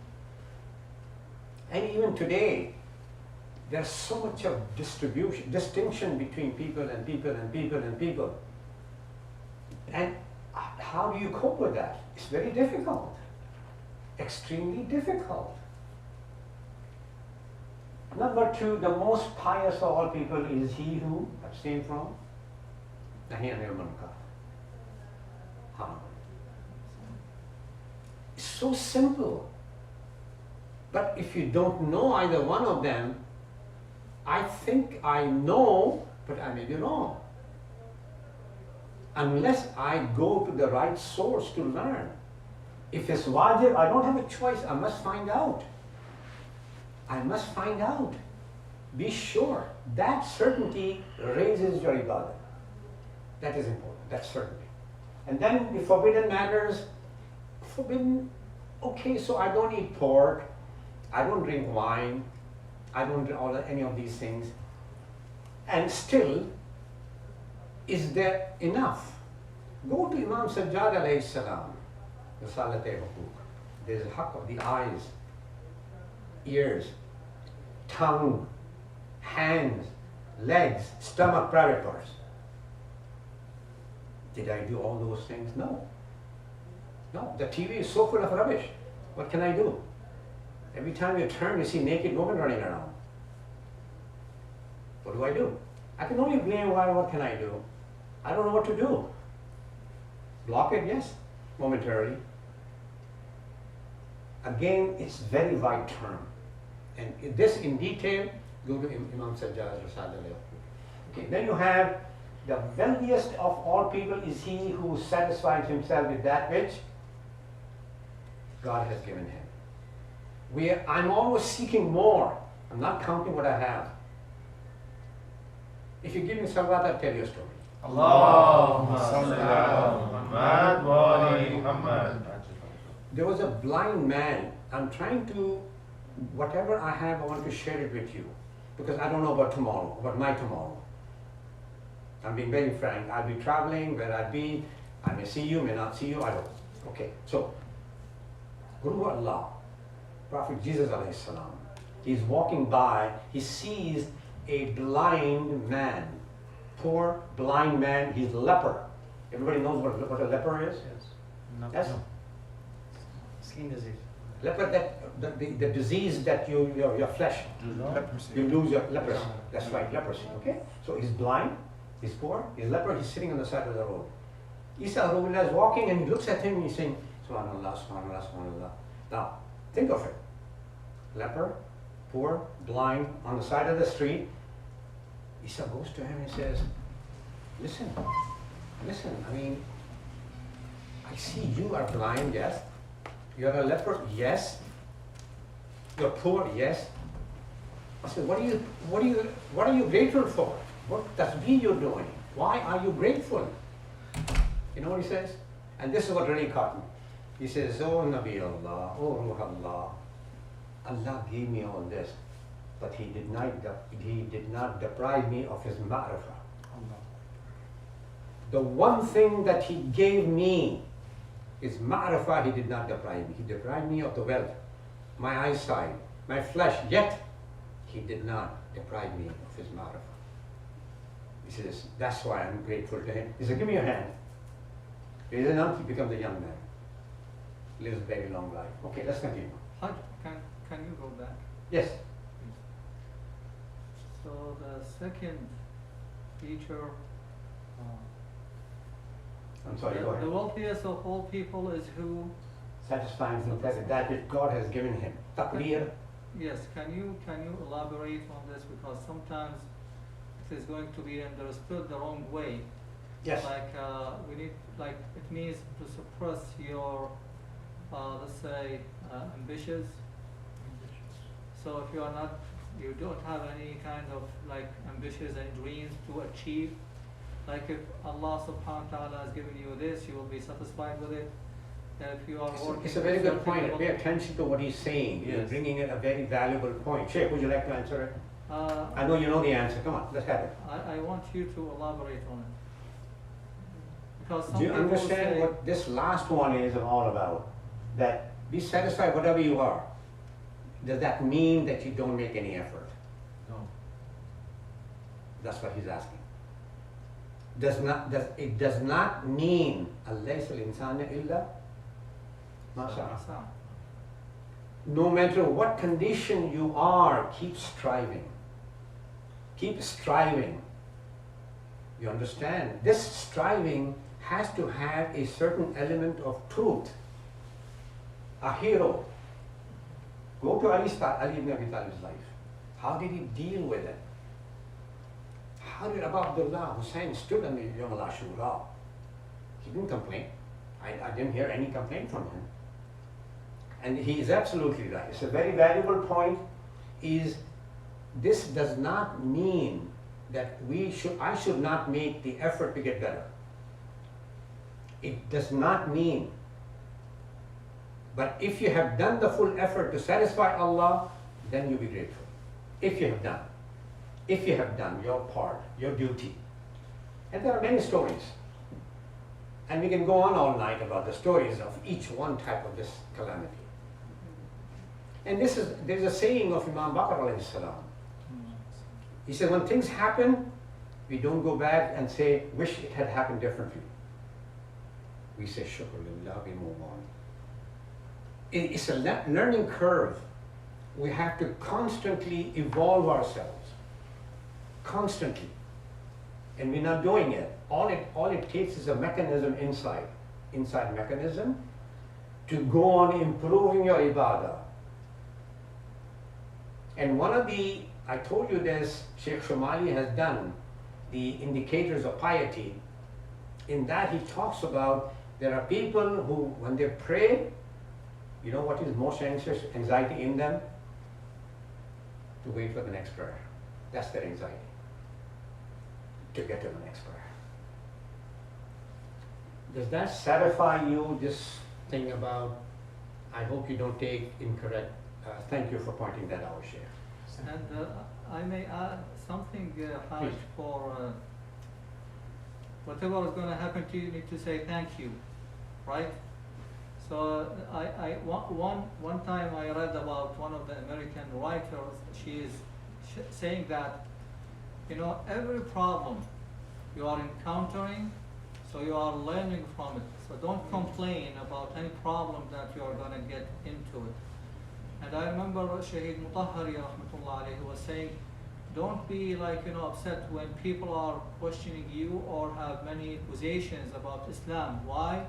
And even today, there's so much of distinction between people and people and people and people. And how do you cope with that? It's very difficult, extremely difficult. Number 2, the most pious of all people is he who abstains from nahi anil munkar. Haram. It's so simple. But if you don't know either one of them, I think I know, but I may be wrong. Unless I go to the right source to learn. If it's wajib, I don't have a choice. I must find out. I must find out. Be sure. That certainty raises your ibadah. That is important. That's certainty. And then the forbidden matters. Forbidden, okay, so I don't eat pork. I don't drink wine. I don't drink any of these things. And still, is there enough? Go to Imam Sajjad alayhi salam, there's a haqq of the eyes, ears, tongue, hands, legs, stomach, private parts. Did I do all those things? No. No, the TV is so full of rubbish. What can I do? Every time you turn, you see naked women running around. What do I do? I can only blame what can I do? I don't know what to do. Block it, yes, momentarily. Again, it's very wide term. And this in detail, go to Imam Sajjad Rasulullah. Okay, then you have the wealthiest of all people is he who satisfies himself with that which God has given him. I'm always seeking more. I'm not counting what I have. If you give me salawat, I'll tell you a story. Allahumma salli ala Muhammad wa ali Muhammad. There was a blind man. I'm trying to, whatever I have, I want to share it with you. Because I don't know about tomorrow, about my tomorrow. I'm being very frank. I'll be traveling, where I'll be. I may see you, may not see you, I don't. Okay, so, Guru Allah, Prophet Jesus alayhi salam, he's walking by, he sees a blind man. Poor blind man, he's a leper. Everybody knows what a leper is? Yes. Yes? Skin disease. Leper, that the disease that your flesh, Leprosy. you lose your leprosy. That's right, leprosy, okay? So he's blind, he's poor, he's leper, he's sitting on the side of the road. Isa Rasulullah is walking and he looks at him and he's saying, Subhanallah, Subhanallah, Subhanallah. Now, think of it. Leper, poor, blind, on the side of the street. Isa goes to him and says, listen, I mean, I see you are blind, yes. You're a leper, yes. You're poor, yes. I said, what are you grateful for? What tasbih you're doing? Why are you grateful? You know what he says? And this is what really caught me. He says, oh Nabi Allah, oh Ruh Allah, Allah gave me all this, but he did not deprive me of his ma'rifah. The one thing that he gave me is ma'rifah. He did not deprive me. He deprived me of the wealth, my eyesight, my flesh, yet he did not deprive me of his ma'rifah. He says, that's why I'm grateful to him. He said, give me your hand. He becomes a young man. Lives a very long life. Okay, let's continue. Hajj, can you go back? Yes. So the second feature, I'm sorry, go the ahead. wealthiest of all people is who? Satisfying that which God has given him. Taqdeer. Yes, can you elaborate on this, because sometimes it is going to be understood the wrong way. Yes. Like we need, like it means to suppress your, let's say, ambitions. So if you are not, you don't have any kind of like ambitions and dreams to achieve. Like if Allah subhanahu wa ta'ala has given you this, you will be satisfied with it. If you are working, It's a very good point. Pay attention to what he's saying. You're Yes. bringing in a very valuable point. Sheikh, would you like to answer it? Uh, I know you know the answer. Come on, let's have it. I want you to elaborate on it. Because some Do you people understand say, what this last one is all about? That be satisfied whatever you are. Does that mean that you don't make any effort? No. That's what he's asking. It does not mean أَلَّيْسَ الْإِنسَانَ إِلَّا مَا سَعَى. No matter what condition you are, keep striving. Keep striving. You understand? This striving has to have a certain element of truth. A hero. Go to Ali ibn Abi Talib's life. How did he deal with it? How did Abu Abdullah Hussein stood on the Yawm al-Ashura? He didn't complain. I didn't hear any complaint from him. And he is absolutely right. It's a very valuable point. Is this does not mean that I should not make the effort to get better. It does not mean. But if you have done the full effort to satisfy Allah, then you be grateful. If you have done. If you have done your part, your duty. And there are many stories. And we can go on all night about the stories of each one type of this calamity. And there's a saying of Imam Bakr alayhi salam. He said, when things happen, we don't go back and say, wish it had happened differently. We say, shukr lillah, we move on. It's a learning curve. We have to constantly evolve ourselves. Constantly. And we're not doing it. All it takes is a mechanism inside mechanism to go on improving your ibadah. And one of I told you this, Shiekh Ahmad Ali has done the indicators of piety. In that he talks about there are people who, when they pray, you know what is most anxiety in them? To wait for the next prayer. That's their anxiety. To get to the next prayer. Does that satisfy you, this thing about, I hope you don't take incorrect, thank you for pointing that out, Sheikh. and I may add something, Hajj, Please. for whatever is going to happen to you, you need to say thank you, right? So one time I read about one of the American writers. She is saying that, you know, every problem you are encountering, so you are learning from it. So don't complain about any problem that you are going to get into it. And I remember Shaheed Mutahhari rahmatullah alayhi was saying, don't be like, you know, upset when people are questioning you or have many accusations about Islam. Why?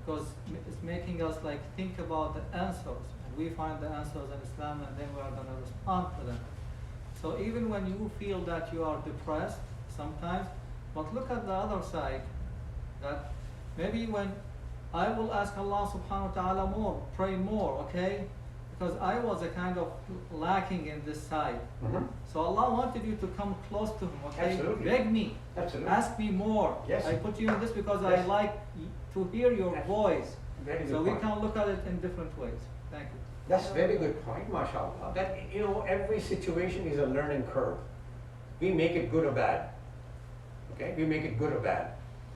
Because it's making us like think about the answers, and we find the answers in Islam, and then we are going to respond to them. So even when you feel that you are depressed sometimes, but look at the other side, that maybe when I will ask Allah subhanahu wa ta'ala more, pray more, okay? because I was a kind of lacking in this side. Mhm. So Allah wanted you to come close to Him, okay? Absolutely. Beg me, Absolutely. ask me more. Yes. I put you in this because Yes. I like to hear your Yes. voice. Very good So we point. can look at it in different ways. Thank you. That's very good point, mashallah. That, you know, every situation is a learning curve. We make it good or bad. Okay, we make it good or bad.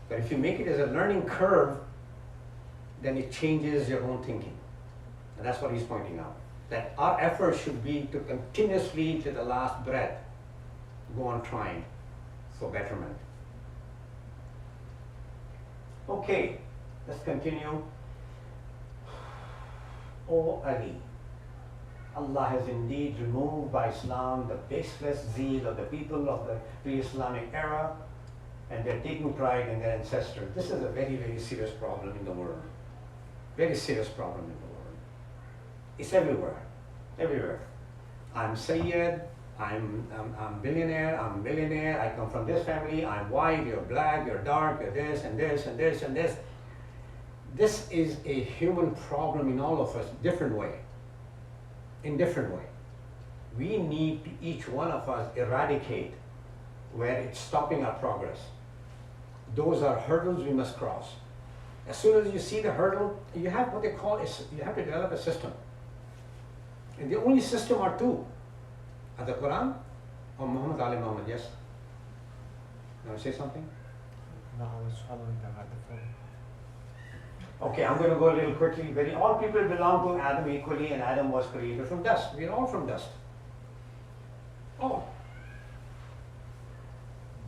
But if you make it as a learning curve, then it changes your own thinking. And that's what he's pointing out. That our effort should be to continuously, to the last breath, go on trying for betterment. Okay, let's continue. O Ali, Allah has indeed removed by Islam the baseless zeal of the people of the pre-Islamic era, and they're taking pride in their ancestors. This is a very, very serious problem in the world. Very serious problem in the world. It's everywhere, everywhere. I'm Sayyid, I'm billionaire, I'm millionaire, I come from this family, I'm white, you're black, you're dark, you're this and this and this and this. This is a human problem in all of us, different way, in different way. We need to, each one of us, eradicate where it's stopping our progress. Those are hurdles we must cross. As soon as you see the hurdle, you have what they call, you have to develop a system. And the only system are two, the Quran or Muhammad Ali Muhammad, yes? You want to say something? No, I was following them at the phone. Okay, I'm going to go a little quickly. All people belong to Adam equally, and Adam was created from dust. We're all from dust. All.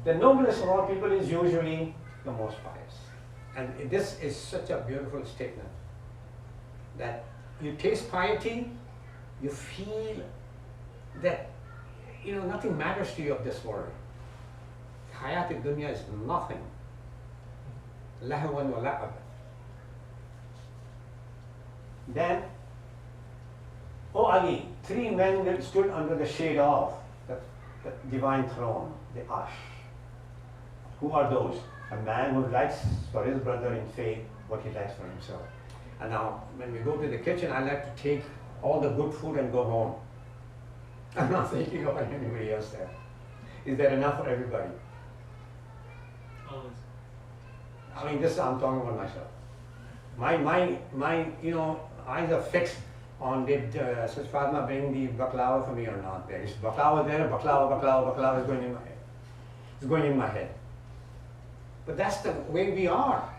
The noblest of all people is usually the most pious. And this is such a beautiful statement that you taste piety, you feel that, you know, nothing matters to you of this world. Hayat dunya is nothing. Lahwan wa la'ab. Then, O Ali, three men that stood under the shade of the divine throne, the Arsh. Who are those? A man who likes for his brother in faith what he likes for himself. And now, when we go to the kitchen, I like to take all the good food and go home. I'm not thinking about anybody else there. Is there enough for everybody? Always. I mean, this I'm talking about myself. My, you know, eyes are fixed on did Sis Fatma bring the baklava for me or not. There is baklava there, baklava is going in my head. It's going in my head. But that's the way we are.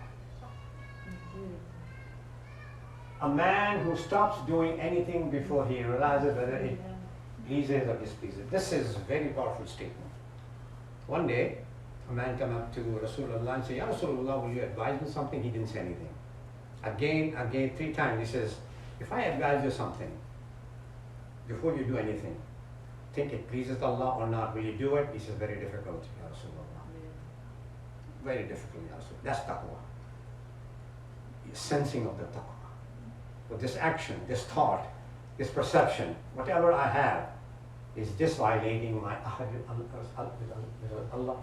A man who stops doing anything before he realizes whether it pleases or displeases. This is a very powerful statement. One day, a man came up to Rasulullah and said, Ya Rasulullah, will you advise me something? He didn't say anything. Again, 3 times, he says, if I advise you something, before you do anything, think it pleases Allah or not, will you do it? He says, very difficult, Ya Rasulullah. Very difficult, Ya Rasulullah. That's taqwa. Sensing of the taqwa. But this action, this thought, this perception, whatever I have, is this violating my ahad with Allah?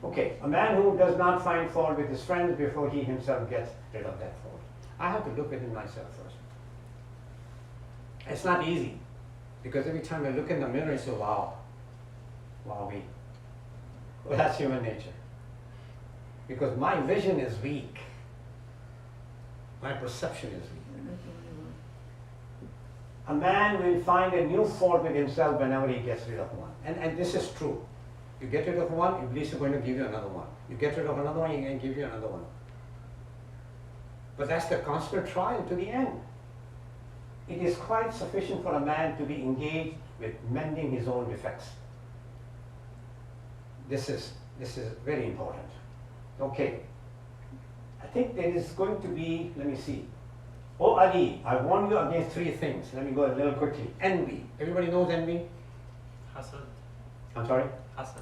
Okay, a man who does not find fault with his friends before he himself gets rid of that fault. I have to look within myself first. It's not easy, because every time I look in the mirror, I say, wow, me. Well, that's human nature. Because my vision is weak. My perception is weak. A man will find a new fault with himself whenever he gets rid of one. And this is true. You get rid of one, Iblis is going to give you another one. You get rid of another one, he's going to give you another one. But that's the constant trial to the end. It is quite sufficient for a man to be engaged with mending his own defects. This is very important. Okay. I think there is going to be, let me see. Oh Ali, I warn you against 3 things. Let me go a little quickly. Envy. Everybody knows envy? Hasad. I'm sorry? Hasad.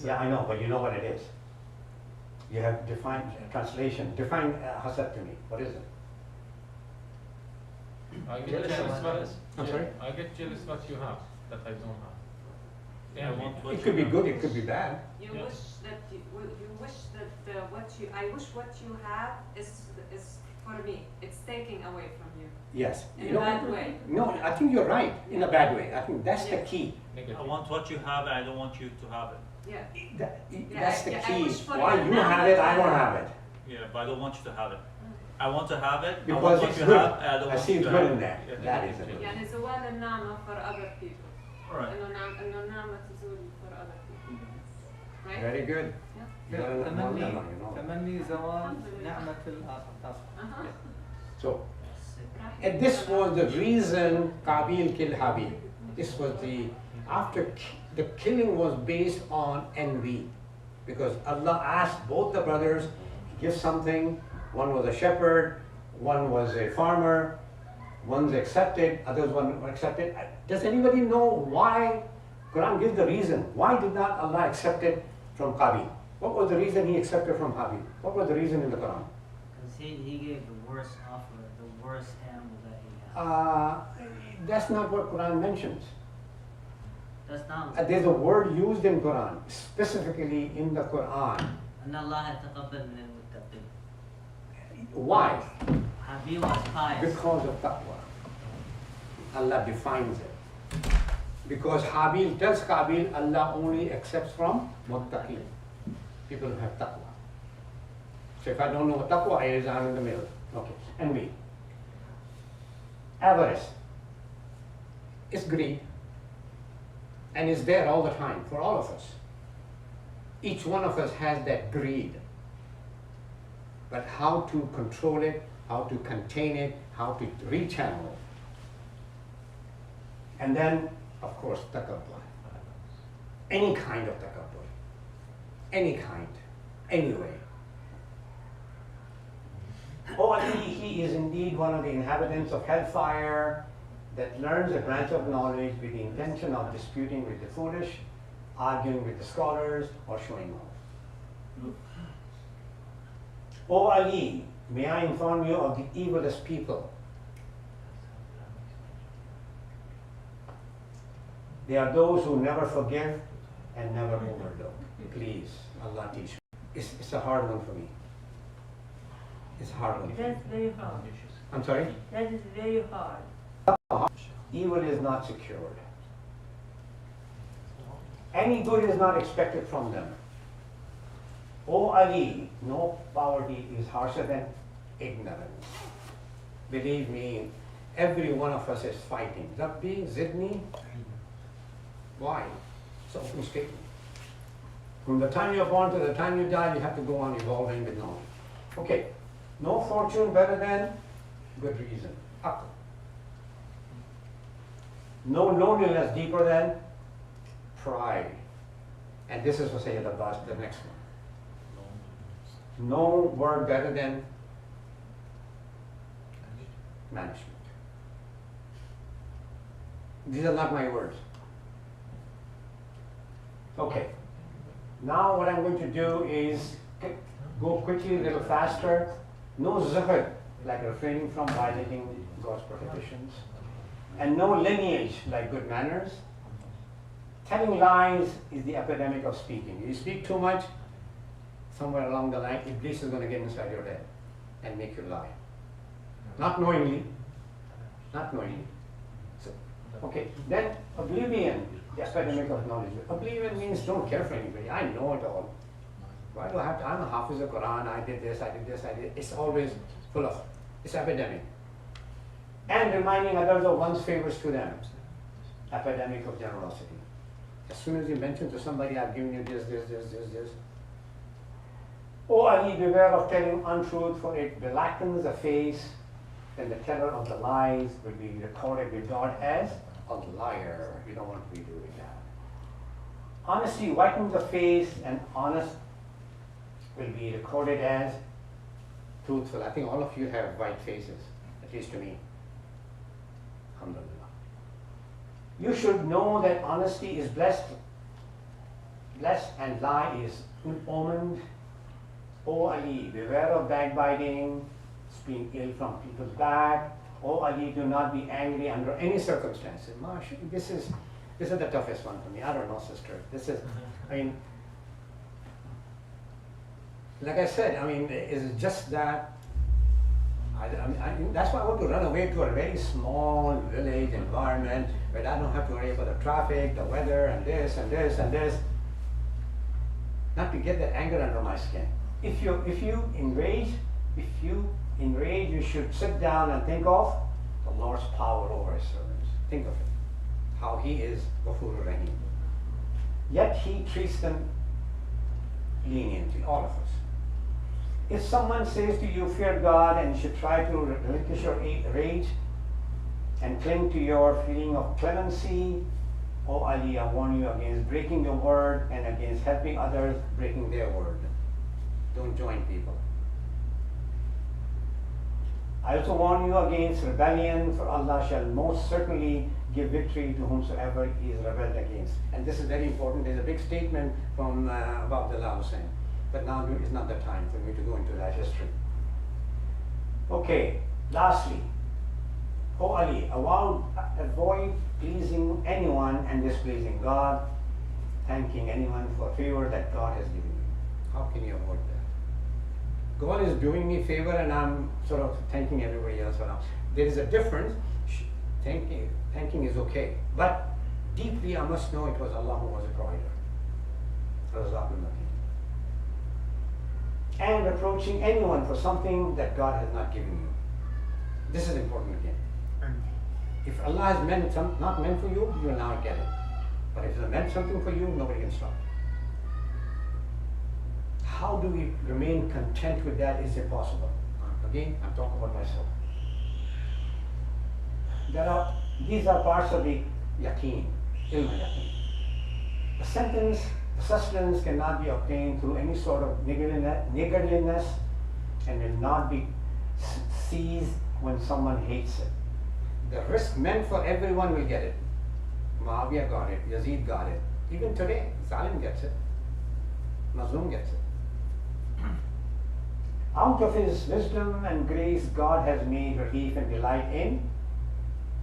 Yeah, I know, but you know what it is. You have defined translation. Define hasad to me. What is it? I get Jealous jealous of what others. I'm sorry? I get jealous what you have that I don't have. Yeah, I want what It you could be have. good, it could be bad. You Yeah. wish that what you I wish what you have is for me. It's taking away from you. Yes. In You a know, bad way. No, I think you're right, in a bad way. I think that's the Yeah. key. I want what you have, and I don't want you to have it. Yeah. That's the I key. wish for Why your you have it, I won't have it. Yeah, but I don't want you to have it. I want to have it. I Because want what it's you good. have, and I don't I want see you it's to good have in it. there. Yeah. That is it. يعني زوال النعمة for other people. Alright. إنه نعمة تزول for other people. Right? Very good. Yeah. You're a تمني Mollema, you know. تمني زوال نعمة الآخر. Uh-huh. So, and this was the reason Qabil killed Habil. This was the killing was based on envy. Because Allah asked both the brothers to give something. One was a shepherd, one was a farmer, one's accepted, others one accepted. Does anybody know why? Quran gives the reason. Why did not Allah accept it from Qabil? What was the reason he accepted from Habil? What was the reason in the Quran? Because he gave the worst offer, the worst animal that he had. That's not what Quran mentions. That's not. There's a word used in Quran, specifically in the Quran. أن الله يتقبل من المتقين. Why? Habil was pious. Because of taqwa. Allah defines it. Because Habil tells Qabil, Allah only accepts from muttaqin. People who have taqwa. So if I don't know what taqwa is, I'm in the middle. Okay. Envy. Avarice. It's greed. And it's there all the time for all of us. Each one of us has that greed. But how to control it, how to contain it, how to rechannel it. And then, of course, takabbur. Any kind of takabbur. Any kind. Anyway. Oh, Ali, he is indeed one of the inhabitants of hellfire that learns a branch of knowledge with the intention of disputing with the foolish, arguing with the scholars, or showing off. O Ali, may I inform you of the evilest people. They are those who never forgive and never overlook. Please, Allah teach me. It's a hard one for me. It's a hard one. That's very hard. I'm sorry? That is very hard. Evil is not secured. Any good is not expected from them. O Ali, no poverty is harsher than ignorance. Believe me, every one of us is fighting. Rabbi, zidni. Why? It's an open statement. From the time you're born to the time you die, you have to go on evolving with knowledge. Okay, no fortune better than good reason. Aql. No loneliness deeper than pride. And this is for Sayyid Abbas, the next one. No word better than management. These are not my words. Okay. Now what I'm going to do is go quickly, a little faster. No zuhud, like refraining from violating God's prohibitions. And no lineage, like good manners. Telling lies is the epidemic of speaking. You speak too much, somewhere along the line, Iblis is going to get inside your head and make you lie. Not knowingly. Not knowingly. So, okay, then oblivion, the epidemic of knowledge. Oblivion means don't care for anybody. I know it all. Why do I have to? I'm a Hafiz of Quran, I did this, I did this, I did. It's always full of, it's epidemic. And reminding others of one's favors to them. Epidemic of generosity. As soon as you mention to somebody, I've given you this. O Ali, beware of telling untruth, for it blackens the face, then the teller of the lies will be recorded with God as a liar. You don't want to be doing that. Honesty whitens the face, and honest will be recorded as truthful. I think all of you have white faces, at least to me. Alhamdulillah. You should know that honesty is blessed and lie is ill-omened. O Ali, beware of backbiting, speaking ill from people's back. O Ali, do not be angry under any circumstances. This is the toughest one for me. I don't know, sister. This is, I mean, like I said, I mean, is it just that That's why I want to run away to a very small village environment where I don't have to worry about the traffic, the weather, and this and this and this. Not to get that anger under my skin. If you enrage, you should sit down and think of the Lord's power over His servants. Think of it, how He is Ghafurur Rahim. Yet He treats them leniently, all of us. If someone says to you, fear God, and you should try to relinquish your rage and cling to your feeling of clemency, O Ali, I warn you against breaking your word and against helping others breaking their word. Don't join people. I also warn you against rebellion, for Allah shall most certainly give victory to whomsoever He is rebelled against. And this is very important. There's a big statement from Abdullah Hussain. But now is not the time for me to go into that history. Okay, lastly, O Ali, avoid pleasing anyone and displeasing God, thanking anyone for favor that God has given you. How can you avoid that? God is doing me favor and I'm sort of thanking everybody else around. There is a difference. Thanking is okay. But deeply I must know it was Allah who was a provider. And approaching anyone for something that God has not given you. This is important again. If Allah has not meant for you, you will not get it. But if it meant something for you, nobody can stop it. How do we remain content with that is impossible. Again, I'm talking about myself. These are parts of the yaqeen, ilm al-yaqeen. The sustenance cannot be obtained through any sort of niggardliness and will not be seized when someone hates it. The risk meant for everyone will get it. Muawiyah got it, Yazid got it. Even today, Salim gets it. Mazlum gets it. Out of His wisdom and grace, God has made relief and delight in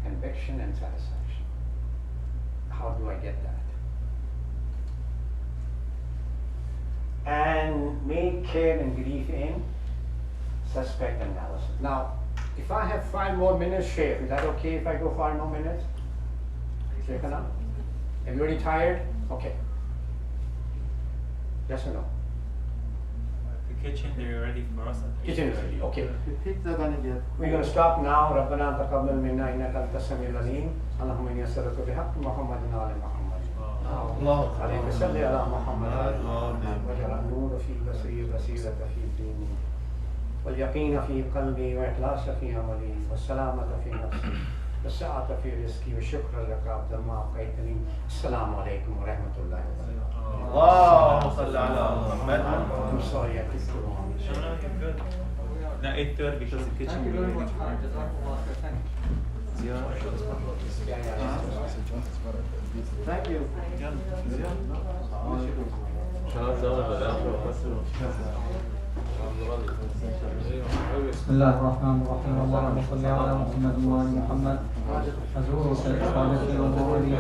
conviction and satisfaction. How do I get that? And made care and grief in suspect analysis. Now, if I have 5 more minutes, Sheikh, is that okay if I go 5 more minutes? Sheikh Ahmad? Everybody tired? Okay. Yes or no? The kitchen, they're ready for us. Kitchen is ready, okay. Pizza gonna get. We're going to stop now. ربنا تقبل منا إنك أنت السميع العليم. اللهم إني أسألك بحق محمد وآل محمد. Allah. عليك صل على محمد واجعل النور في بصري بصيرة في ديني واليقين في قلبي وإخلاص في عملي والسلامة في نفسي والسعة في رزقي وشكرا لك عبد ما أعطيتني. السلام عليكم ورحمة الله وبركاته. اللهم صل على محمد. I'm sorry I took too long. No, you're good. Now 8:30 because the kitchen Thank you will very be much, ready. Khan. Jazakumullah khair. Thank you. Thank you. بسم الله الرحمن الرحيم اللهم صل على محمد وآل محمد. أزورك صالحي ومولي